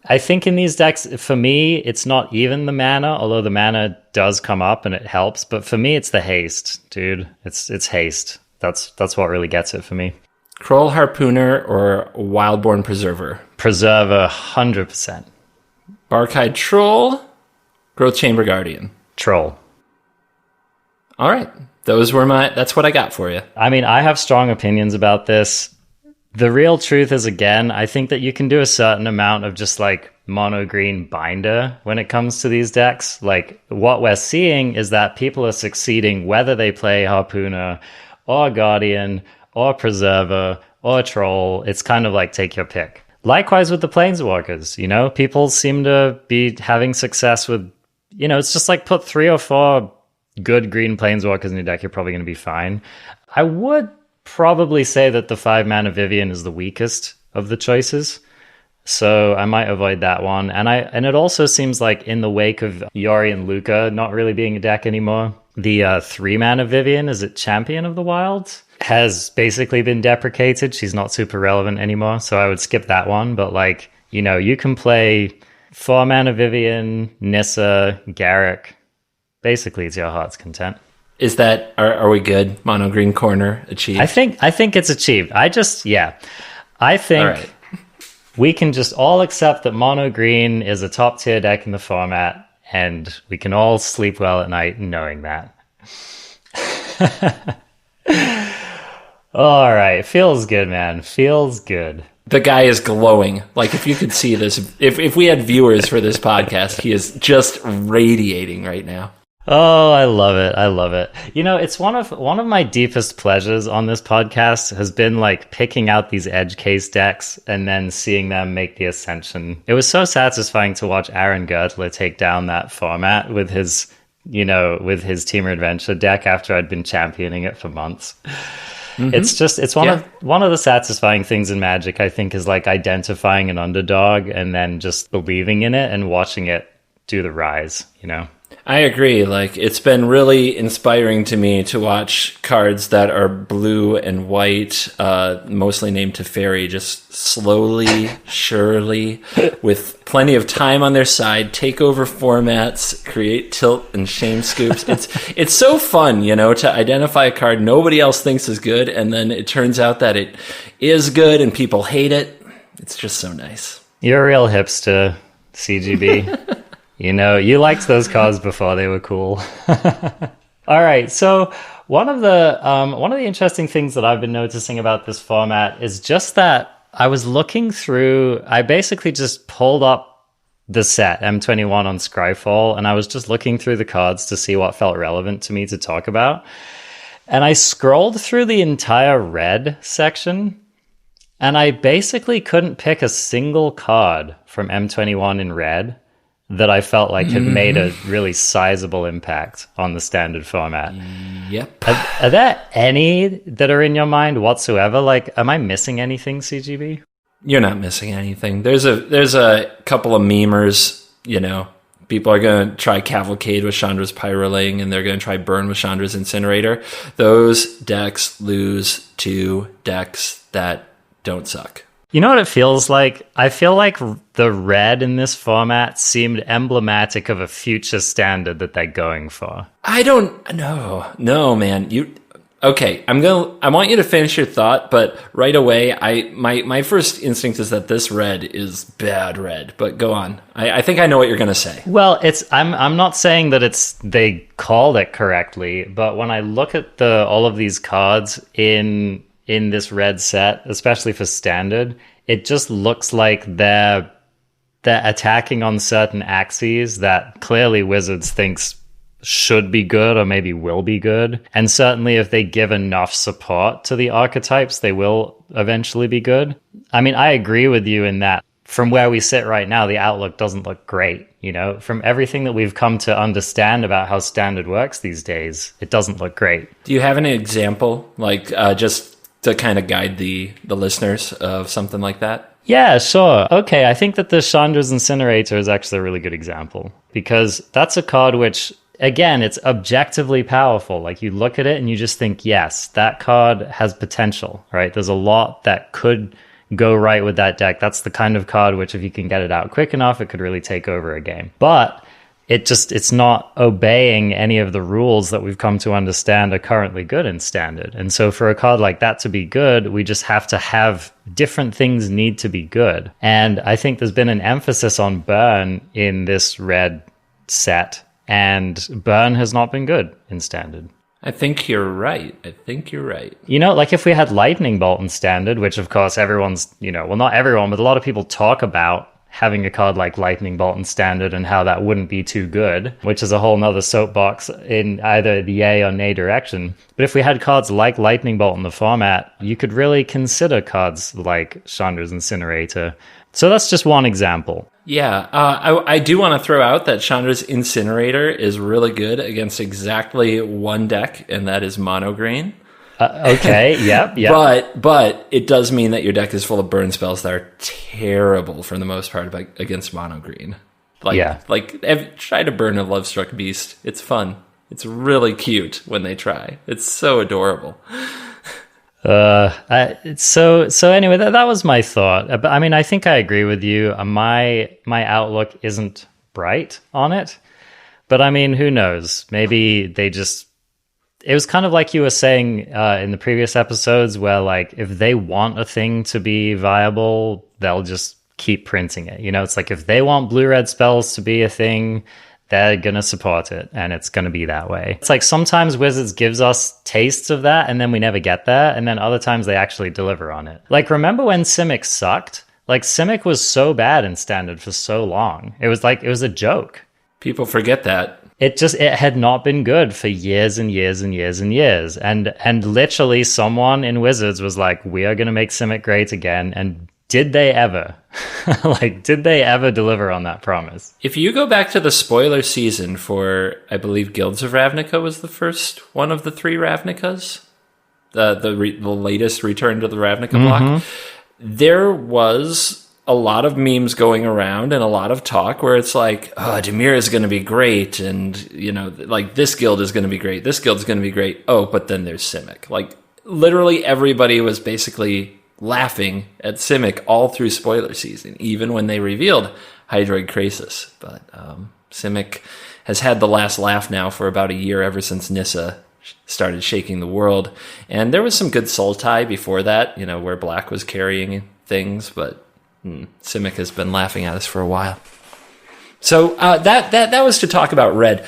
I think in these decks, for me, it's not even the mana, although the mana does come up and it helps. But for me, it's the haste, dude. It's haste. That's what really gets it for me. Kroll Harpooner or Wildborn Preserver? Preserver, 100%. Barkhide Troll, Growth Chamber Guardian? Troll. All right. That's what I got for you. I mean, I have strong opinions about this. The real truth is, again, I think that you can do a certain amount of just like mono green binder when it comes to these decks. Like what we're seeing is that people are succeeding whether they play Harpooner or Guardian or Preserver or Troll. It's kind of like take your pick. Likewise with the Planeswalkers, people seem to be having success with, it's just like put 3 or 4 good green Planeswalkers in your deck, you're probably going to be fine. I would probably say that the 5-mana Vivian is the weakest of the choices, so I might avoid that one. And it also seems like in the wake of Yori and Luca not really being a deck anymore, the 3-mana Vivian, is it Champion of the Wild, has basically been deprecated. She's not super relevant anymore, so I would skip that one. But you can play 4-mana Vivian, Nissa, Garrick. Basically, it's your heart's content. Is that, are we good? Mono green corner achieved? I think it's achieved. I think we can just all accept that mono green is a top tier deck in the format, and we can all sleep well at night knowing that. All right. Feels good, man. Feels good. The guy is glowing. Like if you could see this, if we had viewers for this podcast, he is just radiating right now. Oh, I love it. I love it. It's one of my deepest pleasures on this podcast has been like picking out these edge case decks and then seeing them make the ascension. It was so satisfying to watch Aaron Gertler take down that format with his Teamer Adventure deck after I'd been championing it for months. Mm-hmm. It's one of the satisfying things in Magic, I think, is like identifying an underdog and then just believing in it and watching it do the rise, I agree. Like, it's been really inspiring to me to watch cards that are blue and white, mostly named Teferi, just slowly, surely, with plenty of time on their side, take over formats, create tilt and shame scoops. It's so fun, to identify a card nobody else thinks is good, and then it turns out that it is good and people hate it. It's just so nice. You're a real hipster, CGB. You liked those cards before they were cool. All right, so one of the interesting things that I've been noticing about this format is just that I was looking through. I basically just pulled up the set M21 on Scryfall, and I was just looking through the cards to see what felt relevant to me to talk about. And I scrolled through the entire red section, and I basically couldn't pick a single card from M21 in red that I felt like had made a really sizable impact on the standard format. Yep. Are there any that are in your mind whatsoever? Like, am I missing anything, CGB? You're not missing anything. There's a couple of memers, you know. People are going to try Cavalcade with Chandra's Pyroling, and they're going to try Burn with Chandra's Incinerator. Those decks lose to decks that don't suck. You know what it feels like? I feel like the red in this format seemed emblematic of a future standard that they're going for. I don't know. No, man. Okay, I want you to finish your thought, but right away, my first instinct is that this red is bad red, but go on. I think I know what you're going to say. Well, I'm not saying that they called it correctly, but when I look at all of these cards in this red set, especially for standard, it just looks like they're attacking on certain axes that clearly Wizards thinks should be good or maybe will be good. And certainly if they give enough support to the archetypes, they will eventually be good. I mean, I agree with you in that from where we sit right now, the outlook doesn't look great. You know, from everything that we've come to understand about how standard works these days, it doesn't look great. Do you have an example, like just to kind of guide the listeners of something like that? Yeah, sure. Okay, I think that the Chandra's Incinerator is actually a really good example, because that's a card which, again, it's objectively powerful. Like, you look at it and you just think, yes, that card has potential, right? There's a lot that could go right with that deck. That's the kind of card which, if you can get it out quick enough, it could really take over a game. But it's not obeying any of the rules that we've come to understand are currently good in standard. And so for a card like that to be good, we just have to have different things need to be good. And I think there's been an emphasis on burn in this red set, and burn has not been good in standard. I think you're right. You know, like if we had Lightning Bolt in standard, which of course everyone's, you know, well, not everyone, but a lot of people talk about having a card like Lightning Bolt in standard and how that wouldn't be too good, which is a whole nother soapbox in either the yay or nay direction. But if we had cards like Lightning Bolt in the format, you could really consider cards like Chandra's Incinerator. So that's just one example. Yeah, I do want to throw out that Chandra's Incinerator is really good against exactly one deck, and that is Mono Green. Okay, yep. But it does mean that your deck is full of burn spells that are terrible for the most part against Mono Green. Try to burn a Lovestruck Beast. It's fun. It's really cute when they try. It's so adorable. So anyway, that was my thought. But I mean, I think I agree with you. My outlook isn't bright on it, but I mean, who knows? Maybe they just. It was kind of like you were saying in the previous episodes, where like if they want a thing to be viable, they'll just keep printing it. You know, it's like if they want blue-red spells to be a thing, they're going to support it, and it's going to be that way. It's like sometimes Wizards gives us tastes of that, and then we never get there, and then other times they actually deliver on it. Like, remember when Simic sucked? Like, Simic was so bad in Standard for so long. It was a joke. People forget that. It had not been good for years and years and years and years. And literally someone in Wizards was like, we are going to make Simic great again. And did they ever? Did they ever deliver on that promise? If you go back to the spoiler season for, I believe, Guilds of Ravnica was the first one of the 3 Ravnicas, the latest return to the Ravnica block, there was a lot of memes going around and a lot of talk where it's like, oh, Dimir is going to be great, and, you know, like, this guild is going to be great, this guild is going to be great. Oh, but then there's Simic. Like, literally everybody was basically laughing at Simic all through spoiler season, even when they revealed Hydroid Krasis. But Simic has had the last laugh now for about a year, ever since Nissa started shaking the world. And there was some good Sultai before that, you know, where Black was carrying things, but Simic has been laughing at us for a while. So that was to talk about red.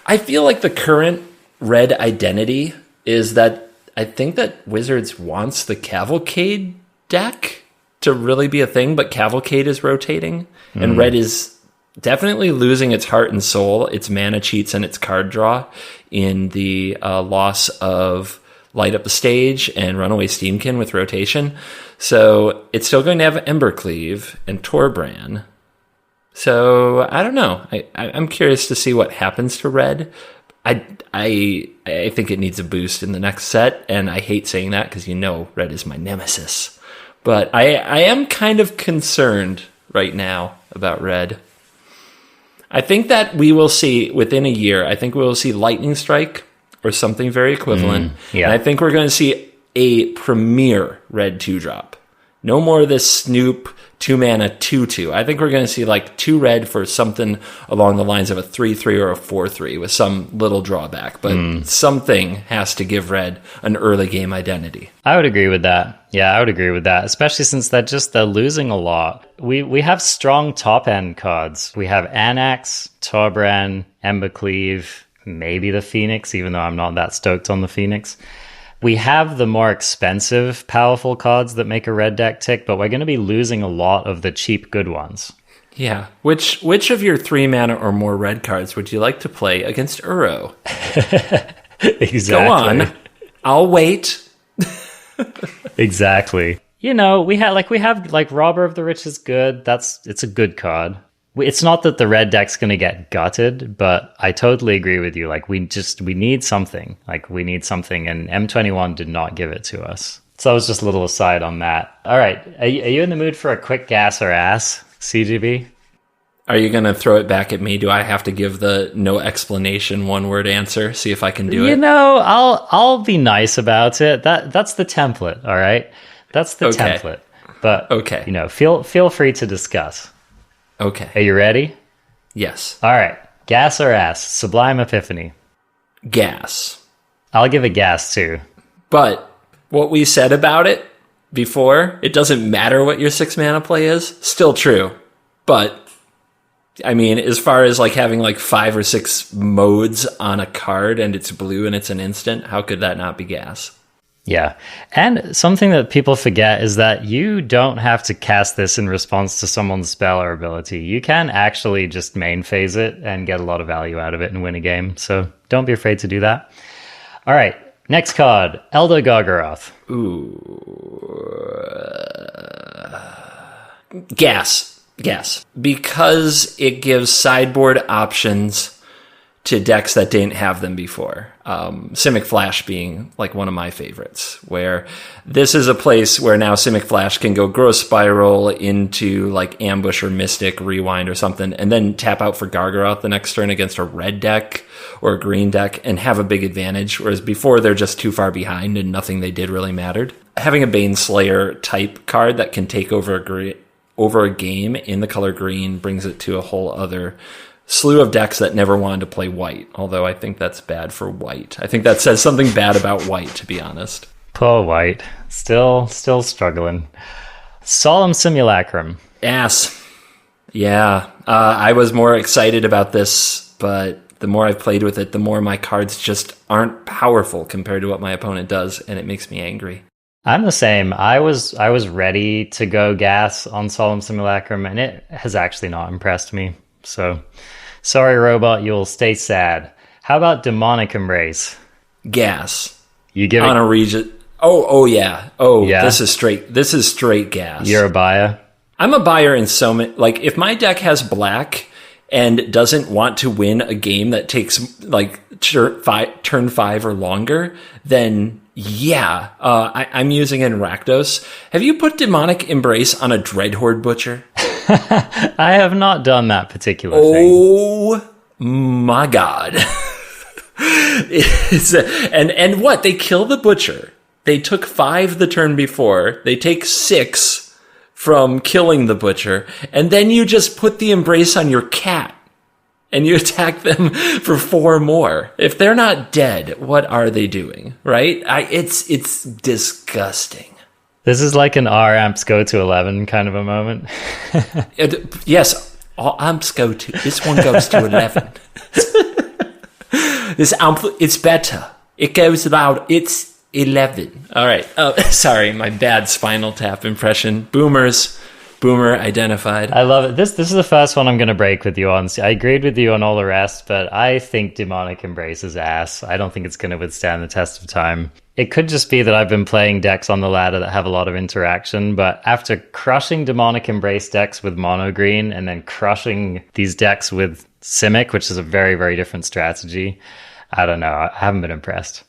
I feel like the current red identity is that I think that Wizards wants the Cavalcade deck to really be a thing, but Cavalcade is rotating, and red is definitely losing its heart and soul, its mana cheats, and its card draw in the loss of Light Up the Stage and Runaway Steamkin with rotation. So it's still going to have Embercleave and Torbran. So I don't know. I'm curious to see what happens to red. I think it needs a boost in the next set, and I hate saying that because red is my nemesis. But I am kind of concerned right now about red. I think that we will see within a year, I think we will see Lightning Strike or something very equivalent. Yeah. And I think we're going to see a premier red 2-drop. No more of this Snoop 2-mana 2/2. I think we're going to see like 2 red for something along the lines of a 3/3 or a 4/3 with some little drawback. But something has to give red an early game identity. I would agree with that. Yeah, I would agree with that, especially since they're losing a lot. We have strong top-end cards. We have Anax, Torbran, Embercleave, maybe the Phoenix, even though I'm not that stoked on the Phoenix. We have the more expensive, powerful cards that make a red deck tick, but we're going to be losing a lot of the cheap, good ones. Yeah. Which of your 3 mana or more red cards would you like to play against Uro? Exactly. Go on. I'll wait. Exactly. We have Robber of the Rich is good. It's a good card. It's not that the red deck's going to get gutted, but I totally agree with you. Like, we need something. We need something, and M21 did not give it to us. So that was just a little aside on that. All right. Are you in the mood for a quick gas or ass, CGB? Are you going to throw it back at me? Do I have to give the no explanation one-word answer? See if I can do it? I'll be nice about it. That's the template, all right? That's the template. But, okay. Feel free to discuss. Okay. Are you ready? Yes. All right. Gas or ass? Sublime Epiphany. Gas. I'll give it gas, too. But what we said about it before, it doesn't matter what your 6-mana play is, still true. But, I mean, as far as having 5 or 6 modes on a card and it's blue and it's an instant, how could that not be gas? Yeah. And something that people forget is that you don't have to cast this in response to someone's spell or ability. You can actually just main phase it and get a lot of value out of it and win a game. So don't be afraid to do that. All right. Next card, Elder Gargaroth. Ooh. Gas. Because it gives sideboard options to decks that didn't have them before. Simic Flash being one of my favorites, where this is a place where now Simic Flash can go Growth Spiral into Ambush or Mystic, Rewind or something, and then tap out for Gargaroth the next turn against a red deck or a green deck and have a big advantage, whereas before they're just too far behind and nothing they did really mattered. Having a Baneslayer type card that can take over a game in the color green brings it to a whole other slew of decks that never wanted to play white, although I think that's bad for white. I think that says something bad about white, to be honest. Poor white. Still struggling. Solemn Simulacrum. Ass. Yeah. I was more excited about this, but the more I've played with it, the more my cards just aren't powerful compared to what my opponent does, and it makes me angry. I'm the same. I was ready to go gas on Solemn Simulacrum, and it has actually not impressed me. So, sorry, Robot, you'll stay sad. How about Demonic Embrace? Gas. You give on it a region. Oh yeah. Yeah. This is straight gas. You're a buyer. I'm a buyer in so many. If my deck has black and doesn't want to win a game that takes turn 5 or longer, then yeah, I'm using an Rakdos. Have you put Demonic Embrace on a Dreadhorde Butcher? I have not done that particular thing. Oh my god. And what? They kill the Butcher. They took 5 the turn before. They take 6 from killing the Butcher. And then you just put the Embrace on your cat. And you attack them for 4 more. If they're not dead, what are they doing? Right? It's disgusting. This is like an R amps go to 11 kind of a moment. Yes, all amps go to. This one goes to 11. This amp, it's better. It goes loud. It's 11. All right. Sorry, my bad Spinal Tap impression. Boomers, Boomer identified. I love it. This is the first one I'm going to break with you on. I agreed with you on all the rest, but I think Demonic Embrace is ass. I don't think it's going to withstand the test of time. It could just be that I've been playing decks on the ladder that have a lot of interaction, but after crushing Demonic Embrace decks with mono green and then crushing these decks with Simic, which is a very, very different strategy, I don't know. I haven't been impressed.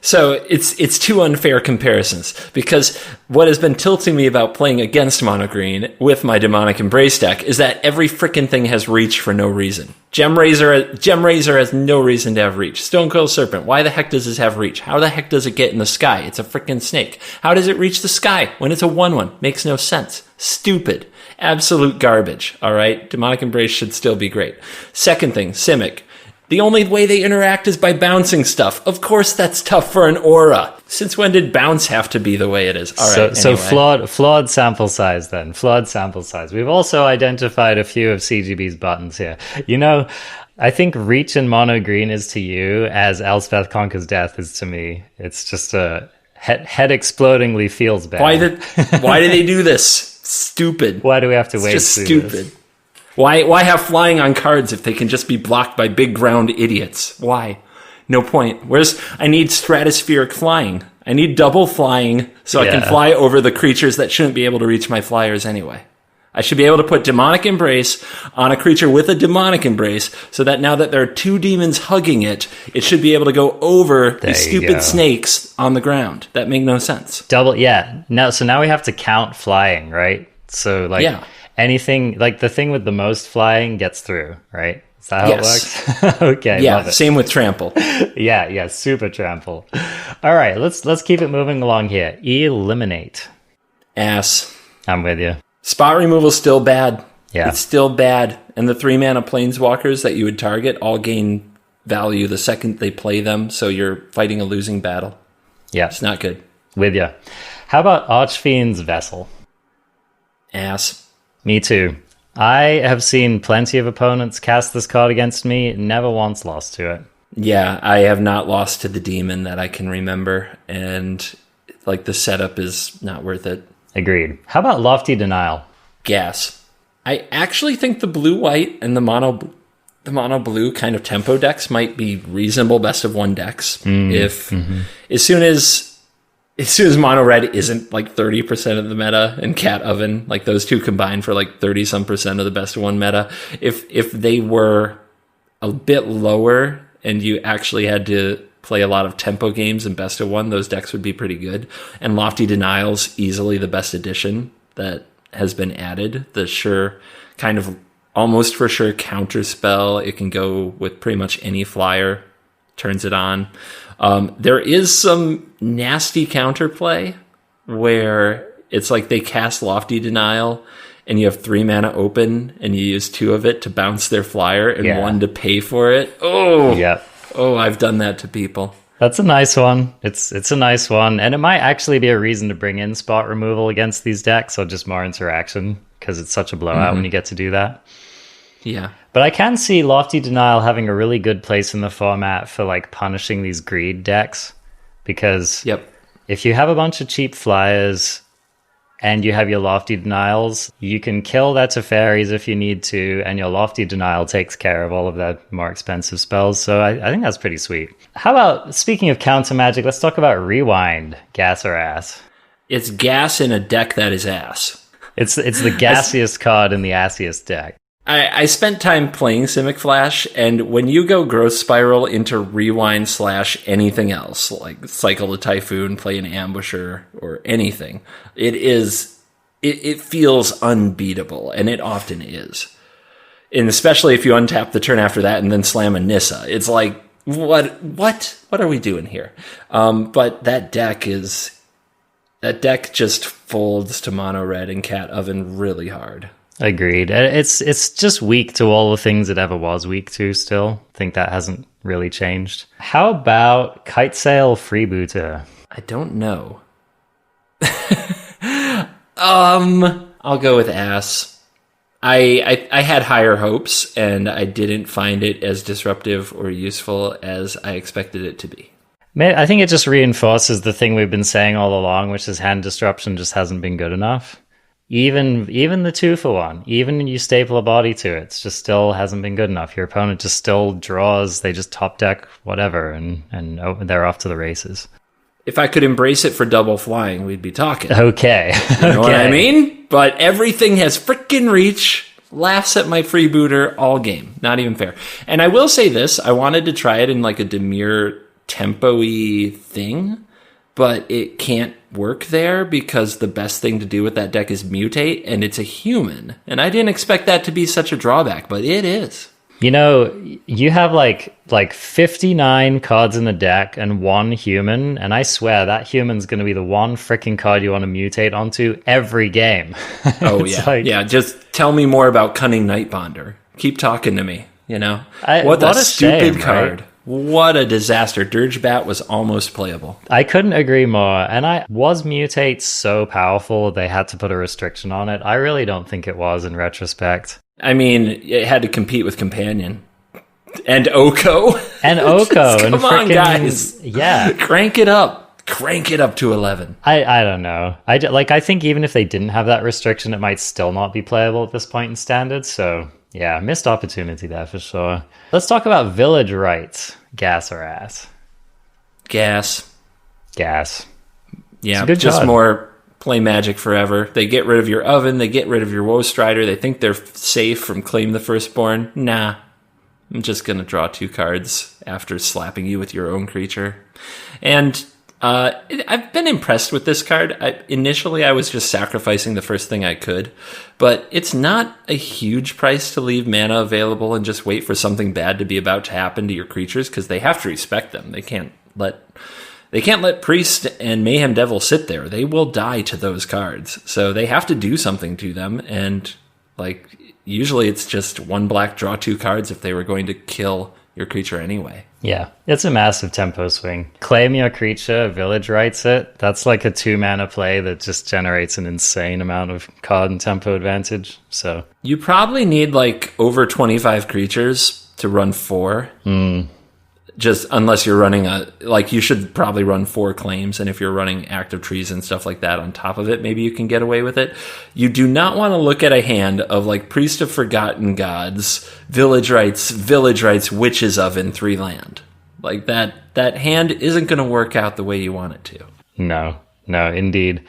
So it's two unfair comparisons, because what has been tilting me about playing against mono green with my Demonic Embrace deck is that every frickin' thing has reach for no reason. Gem Razor has no reason to have reach. Stonecoil Serpent, why the heck does this have reach? How the heck does it get in the sky? It's a frickin' snake. How does it reach the sky when it's a 1/1? Makes no sense. Stupid. Absolute garbage. All right? Demonic Embrace should still be great. Second thing, Simic. The only way they interact is by bouncing stuff. Of course that's tough for an aura. Since when did bounce have to be the way it is? All right, so anyway. flawed sample size then. Flawed sample size. We've also identified a few of CGB's buttons here. You know, I think reach in mono green is to you as Elspeth Conquers Death is to me. It's just a head explodingly feels bad. Why did they do this? Stupid. Why do we have to wait? It's just stupid. This? Why have flying on cards if they can just be blocked by big ground idiots? Why? No point. I need stratospheric flying. I need double flying so I can fly over the creatures that shouldn't be able to reach my flyers anyway. I should be able to put Demonic Embrace on a creature with a Demonic Embrace so that now that there are two demons hugging it, it should be able to go over these stupid snakes on the ground. That make no sense. So now we have to count flying, right? So anything, like the thing with the most flying gets through, right? Is that how it works? Okay, yeah, love it. Same with trample. yeah, super trample. All right, let's keep it moving along here. Eliminate. Ass. I'm with you. Spot removal's still bad. Yeah. It's still bad. And the 3-mana planeswalkers that you would target all gain value the second they play them, so you're fighting a losing battle. Yeah. It's not good. With you. How about Archfiend's Vessel? Ass. Me too. I have seen plenty of opponents cast this card against me, never once lost to it. Yeah, I have not lost to the demon that I can remember, and the setup is not worth it. Agreed. How about Lofty Denial? Gas. I actually think the blue-white and the mono-blue kind of tempo decks might be reasonable best of one decks. As soon as mono red isn't 30% of the meta and Cat Oven, those two combined for 30-some% of the best of one meta, if they were a bit lower and you actually had to play a lot of tempo games in best of one, those decks would be pretty good. And Lofty Denial's easily the best addition that has been added. The sure kind of almost for sure counter spell. It can go with pretty much any flyer, turns it on. There is some nasty counterplay where it's they cast Lofty Denial and you have 3 mana open and you use 2 of it to bounce their flyer and 1 to pay for it. Oh, I've done that to people. That's a nice one. It's a nice one. And it might actually be a reason to bring in spot removal against these decks or just more interaction because it's such a blowout when you get to do that. Yeah. But I can see Lofty Denial having a really good place in the format for punishing these greed decks, because if you have a bunch of cheap flyers and you have your Lofty Denials, you can kill their Teferis if you need to, and your Lofty Denial takes care of all of their more expensive spells. So I think that's pretty sweet. How about, speaking of counter magic, let's talk about Rewind. Gas or ass? It's gas in a deck that is ass. It's the gassiest card in the assiest deck. I spent time playing Simic Flash, and when you go Growth Spiral into Rewind / anything else, like Cycle the Typhoon, play an Ambusher, or anything, it feels unbeatable, and it often is. And especially if you untap the turn after that and then slam a Nissa. It's what are we doing here? But that deck just folds to mono red and Cat Oven really hard. Agreed. It's just weak to all the things it ever was weak to still. I think that hasn't really changed. How about Kite Sail Freebooter? I don't know. I'll go with ass. I had higher hopes, and I didn't find it as disruptive or useful as I expected it to be. I think it just reinforces the thing we've been saying all along, which is hand disruption just hasn't been good enough. Even the 2-for-1, even when you staple a body to it, it's just still hasn't been good enough. Your opponent just still draws, they just top deck whatever, and they're off to the races. If I could embrace it for double flying, we'd be talking. Okay. You know what I mean? But everything has frickin' reach. Laughs at my freebooter all game. Not even fair. And I will say this, I wanted to try it in like a Dimir tempo-y thing, but it can't work there because the best thing to do with that deck is mutate, and it's a human. And I didn't expect that to be such a drawback, but it is. You know, you have like 59 cards in the deck and one human, and I swear that human's going to be the one freaking card you want to mutate onto every game. Oh, yeah. Yeah, just tell me more about Cunning Nightbonder. Keep talking to me, you know? What a stupid shame, card. Right? What a disaster. Dirgebat was almost playable. I couldn't agree more. And was Mutate so powerful they had to put a restriction on it? I really don't think it was in retrospect. I mean, it had to compete with Companion. And Oko. And Oko. Come on, guys. Yeah. Crank it up. Crank it up to 11. I don't know. I think even if they didn't have that restriction, it might still not be playable at this point in Standard. So, yeah, missed opportunity there for sure. Let's talk about Village Rites. Gas or ass? Gas. Yeah, just more play Magic forever. They get rid of your oven. They get rid of your Woe Strider. They think they're safe from Claim the Firstborn. Nah. I'm just going to draw 2 cards after slapping you with your own creature. And I've been impressed with this card. Initially, I was just sacrificing the first thing I could, but it's not a huge price to leave mana available and just wait for something bad to be about to happen to your creatures, because they have to respect them. They can't let Priest and Mayhem Devil sit there. They will die to those cards, so they have to do something to them. And usually, it's just 1 black, draw 2 cards if they were going to kill your creature anyway. Yeah, it's a massive tempo swing. Claim your creature, Village Rites it. That's like a 2-mana play that just generates an insane amount of card and tempo advantage. So you probably need over 25 creatures to run 4. Just unless you're running you should probably run 4 claims, and if you're running active trees and stuff like that on top of it, maybe you can get away with it. You do not want to look at a hand of Priest of Forgotten Gods, Village Rites, Witch's Oven, 3 land. That hand isn't going to work out the way you want it to. No, indeed.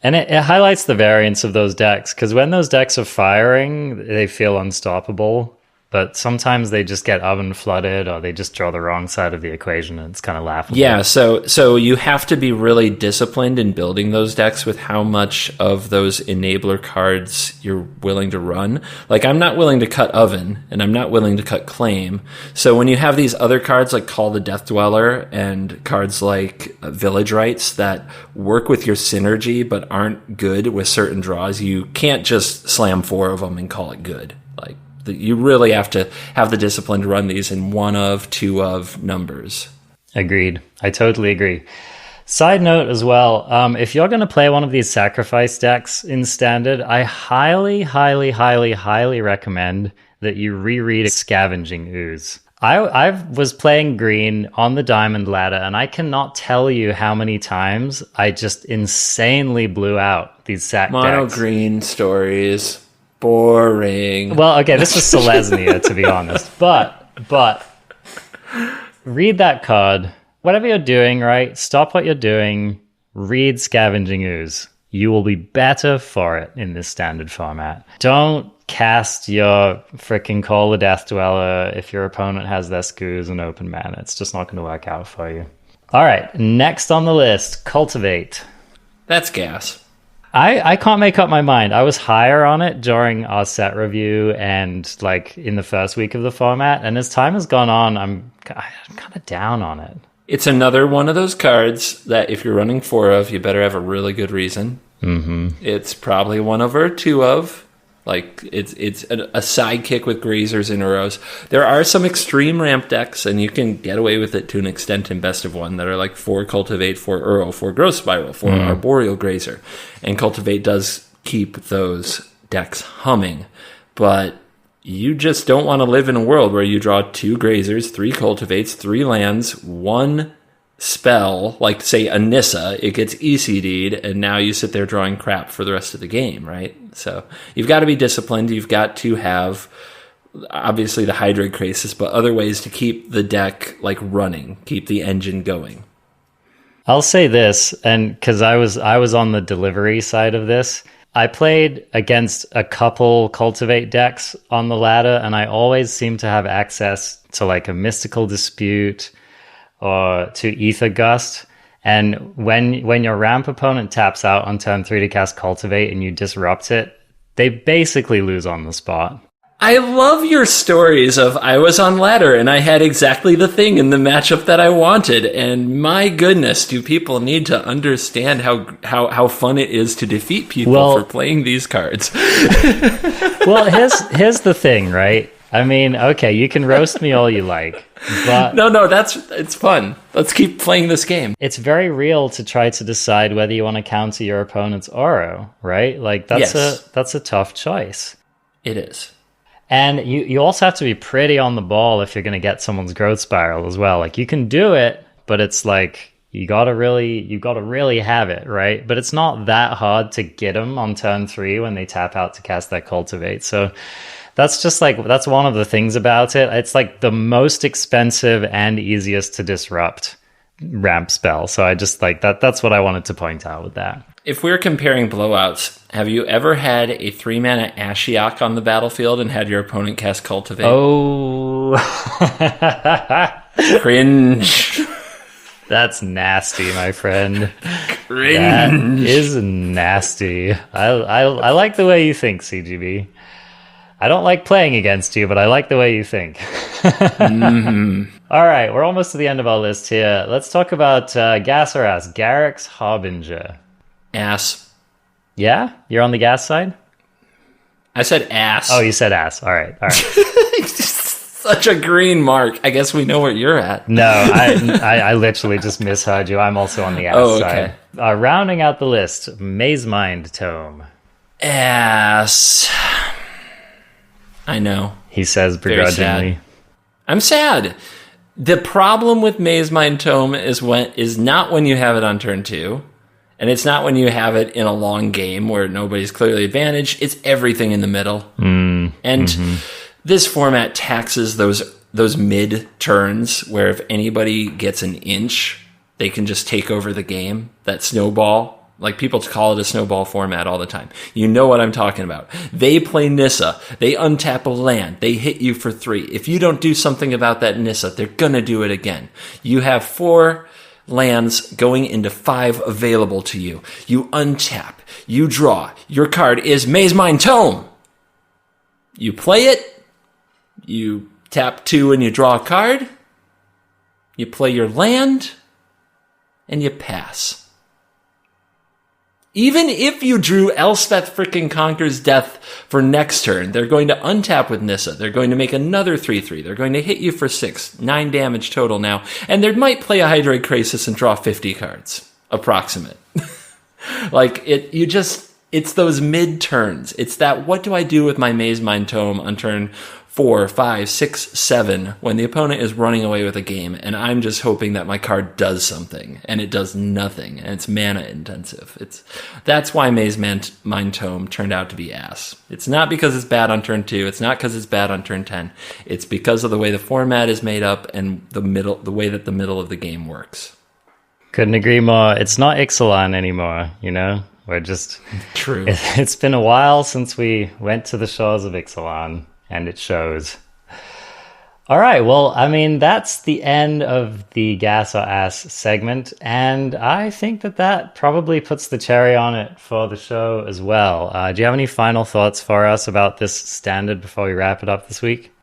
And it highlights the variance of those decks, because when those decks are firing, they feel unstoppable. But sometimes they just get oven flooded, or they just draw the wrong side of the equation, and it's kind of laughable. Yeah, so you have to be really disciplined in building those decks with how much of those enabler cards you're willing to run. I'm not willing to cut Oven, and I'm not willing to cut Claim. So when you have these other cards like Call the Death Dweller and cards like Village Rites that work with your synergy but aren't good with certain draws, you can't just slam 4 of them and call it good. You really have to have the discipline to run these in 1 of, 2 of numbers. Agreed. I totally agree. Side note as well, if you're going to play one of these sacrifice decks in Standard, I highly, highly, highly, highly recommend that you reread Scavenging Ooze. I was playing green on the Diamond Ladder, and I cannot tell you how many times I just insanely blew out these sack Mono decks. green stories. Boring. Well, okay, this was Selesnya, to be honest. But read that card. Whatever you're doing, right? Stop what you're doing. Read Scavenging Ooze. You will be better for it in this Standard format. Don't cast your freaking Call the Death Dweller if your opponent has their Skoos and open mana. It's just not going to work out for you. All right, next on the list, Cultivate. That's gas. I can't make up my mind. I was higher on it during our set review and in the first week of the format. And as time has gone on, I'm kind of down on it. It's another one of those cards that if you're running 4 of, you better have a really good reason. Mm-hmm. It's probably 1 of or 2 of. It's a sidekick with Grazers in rows. There are some extreme ramp decks, and you can get away with it to an extent in Best of 1 that are 4 Cultivate, 4 Uro, 4 Growth Spiral, 4 Arboreal Grazer. And Cultivate does keep those decks humming. But you just don't want to live in a world where you draw 2 Grazers, 3 Cultivates, 3 lands, 1 spell, like say a Nissa, it gets ECD'd, and now you sit there drawing crap for the rest of the game, right? So you've got to be disciplined. You've got to have, obviously, the Hydroid Krasis, but other ways to keep the deck like running, keep the engine going. I'll say this, and because I was on the delivery side of this, I played against a couple Cultivate decks on the ladder, and I always seem to have access to like a Mystical Dispute or to Ether Gust. And when your ramp opponent taps out on turn 3 to cast Cultivate and you disrupt it, they basically lose on the spot. I love your stories of I was on ladder and I had exactly the thing in the matchup that I wanted. And my goodness, do people need to understand how fun it is to defeat people for playing these cards? Well, here's the thing, right? I mean, okay, you can roast me all you like, but no, it's fun. Let's keep playing this game. It's very real to try to decide whether you want to counter your opponent's Oro, right? Like that's a tough choice. It is. And you also have to be pretty on the ball if you're going to get someone's growth spiral as well. Like you can do it, but it's like you got to really have it, right? But it's not that hard to get them on turn 3 when they tap out to cast that Cultivate. So that's just like, that's one of the things about it. It's like the most expensive and easiest to disrupt ramp spell. So I just like that's what I wanted to point out with that. If we're comparing blowouts, have you ever had a 3-mana Ashiok on the battlefield and had your opponent cast Cultivate? Oh. Cringe. That's nasty, my friend. Cringe. That is nasty. I like the way you think, CGB. I don't like playing against you, but I like the way you think. Mm-hmm. All right, we're almost to the end of our list here. Let's talk about gas or ass. Garrick's Harbinger. Ass. Yeah? You're on the gas side? I said ass. Oh, you said ass. All right. Such a green mark. I guess we know where you're at. No, I literally just misheard you. I'm also on the ass side. Rounding out the list, Maze Mind Tome. Ass. I know. He says begrudgingly. I'm sad. The problem with Maze Mind Tome is not when you have it on turn 2. And it's not when you have it in a long game where nobody's clearly advantaged. It's everything in the middle. This format taxes those mid turns where if anybody gets an inch, they can just take over the game. That snowball. Like people call it a snowball format all the time. You know what I'm talking about. They play Nissa. They untap a land. They hit you for 3. If you don't do something about that Nissa, they're going to do it again. You have 4 lands going into 5 available to you. You untap. You draw. Your card is Maze Mind Tome. You play it. You tap 2 and you draw a card. You play your land. And you pass. Even if you drew Elspeth frickin' Conquers Death for next turn, they're going to untap with Nissa. They're going to make another 3/3. They're going to hit you for 6. 9 damage total now. And they might play a Hydroid Krasis and draw 50 cards. Approximate. Like, it's those mid-turns. It's that, what do I do with my Maze Mind Tome on turn 4, 5, 6, 7 when the opponent is running away with a game and I'm just hoping that my card does something and it does nothing and it's mana intensive. That's why Maze Mind Tome turned out to be ass. It's not because it's bad on turn 2. It's not because it's bad on turn 10. It's because of the way the format is made up and the way that the middle of the game works. Couldn't agree more. It's not Ixalan anymore, you know? We're just... True. It's been a while since we went to the shores of Ixalan. And it shows. All right, well, I mean, that's the end of the gas or ass segment. And I think that probably puts the cherry on it for the show as well. Do you have any final thoughts for us about this standard before we wrap it up this week?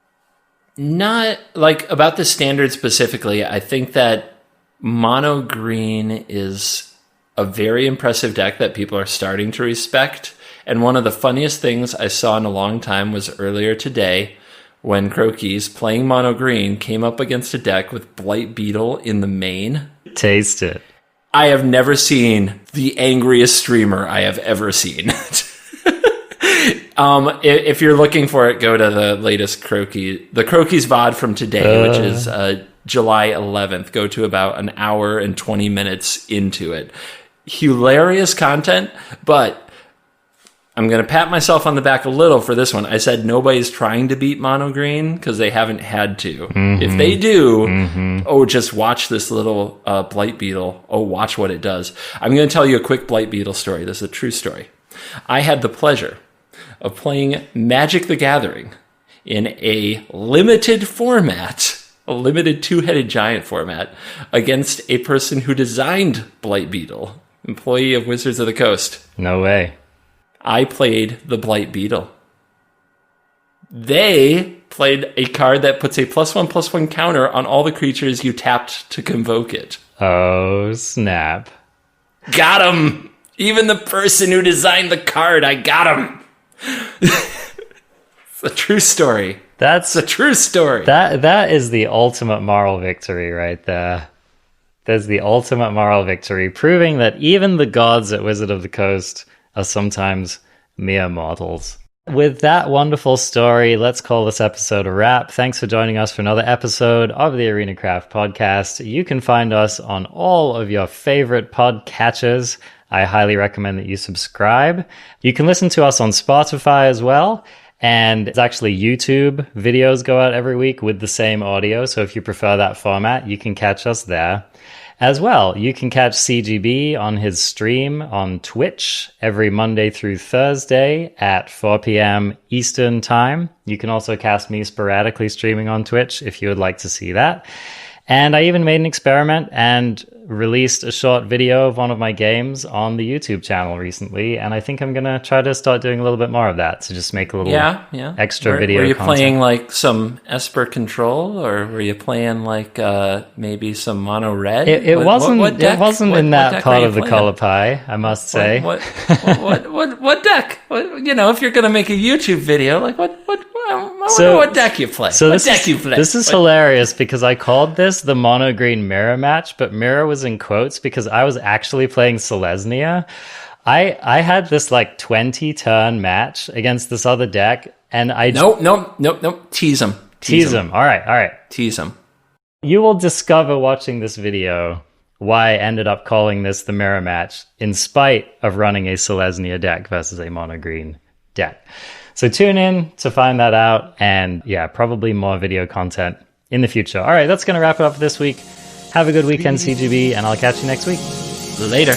Not, like, about the standard specifically. I think that mono green is a very impressive deck that people are starting to respect. And one of the funniest things I saw in a long time was earlier today when Crokies, playing mono green, came up against a deck with Blight Beetle in the main. Taste it. I have never seen the angriest streamer I have ever seen. If you're looking for it, go to the latest the Crokies VOD from today, which is July 11th. Go to about an hour and 20 minutes into it. Hilarious content, but I'm going to pat myself on the back a little for this one. I said nobody's trying to beat mono green because they haven't had to. Mm-hmm. If they do, just watch this little blight beetle. Oh, watch what it does. I'm going to tell you a quick blight beetle story. This is a true story. I had the pleasure of playing Magic the Gathering in a limited format, a limited two-headed giant format, against a person who designed Blight Beetle, employee of Wizards of the Coast. No way. I played the Blight Beetle. They played a card that puts a +1/+1 counter on all the creatures you tapped to convoke it. Oh, snap. Got him! Even the person who designed the card, I got him! It's a true story. That's a true story. That is the ultimate moral victory right there. There's the ultimate moral victory, proving that even the gods at Wizard of the Coast are sometimes mere mortals. With that wonderful story, let's call this episode a wrap. Thanks for joining us for another episode of the Arena Craft Podcast. You can find us on all of your favorite podcatchers. I highly recommend that you subscribe. You can listen to us on Spotify as well. And it's actually YouTube videos go out every week with the same audio. So if you prefer that format, you can catch us there. As well, you can catch CGB on his stream on Twitch every Monday through Thursday at 4 p.m. Eastern Time. You can also catch me sporadically streaming on Twitch if you would like to see that. And I even made an experiment and released a short video of one of my games on the YouTube channel recently. And I think I'm going to try to start doing a little bit more of that to just make a little extra video content. Were you content. playing like some Esper Control, or were you playing like maybe some Mono Red? It wasn't in that part of the color pie, I must say. What deck? If you're going to make a YouTube video, like what deck you play? So this is hilarious because I called this the mono green mirror match, but mirror was in quotes because I was actually playing Selesnya. I had this like 20 turn match against this other deck, and I nope. Tease him. All right. Tease him. You will discover watching this video why I ended up calling this the mirror match in spite of running a Selesnya deck versus a mono green deck. So tune in to find that out, and probably more video content in the future. All right, that's going to wrap it up for this week. Have a good weekend, CGB, and I'll catch you next week. Later.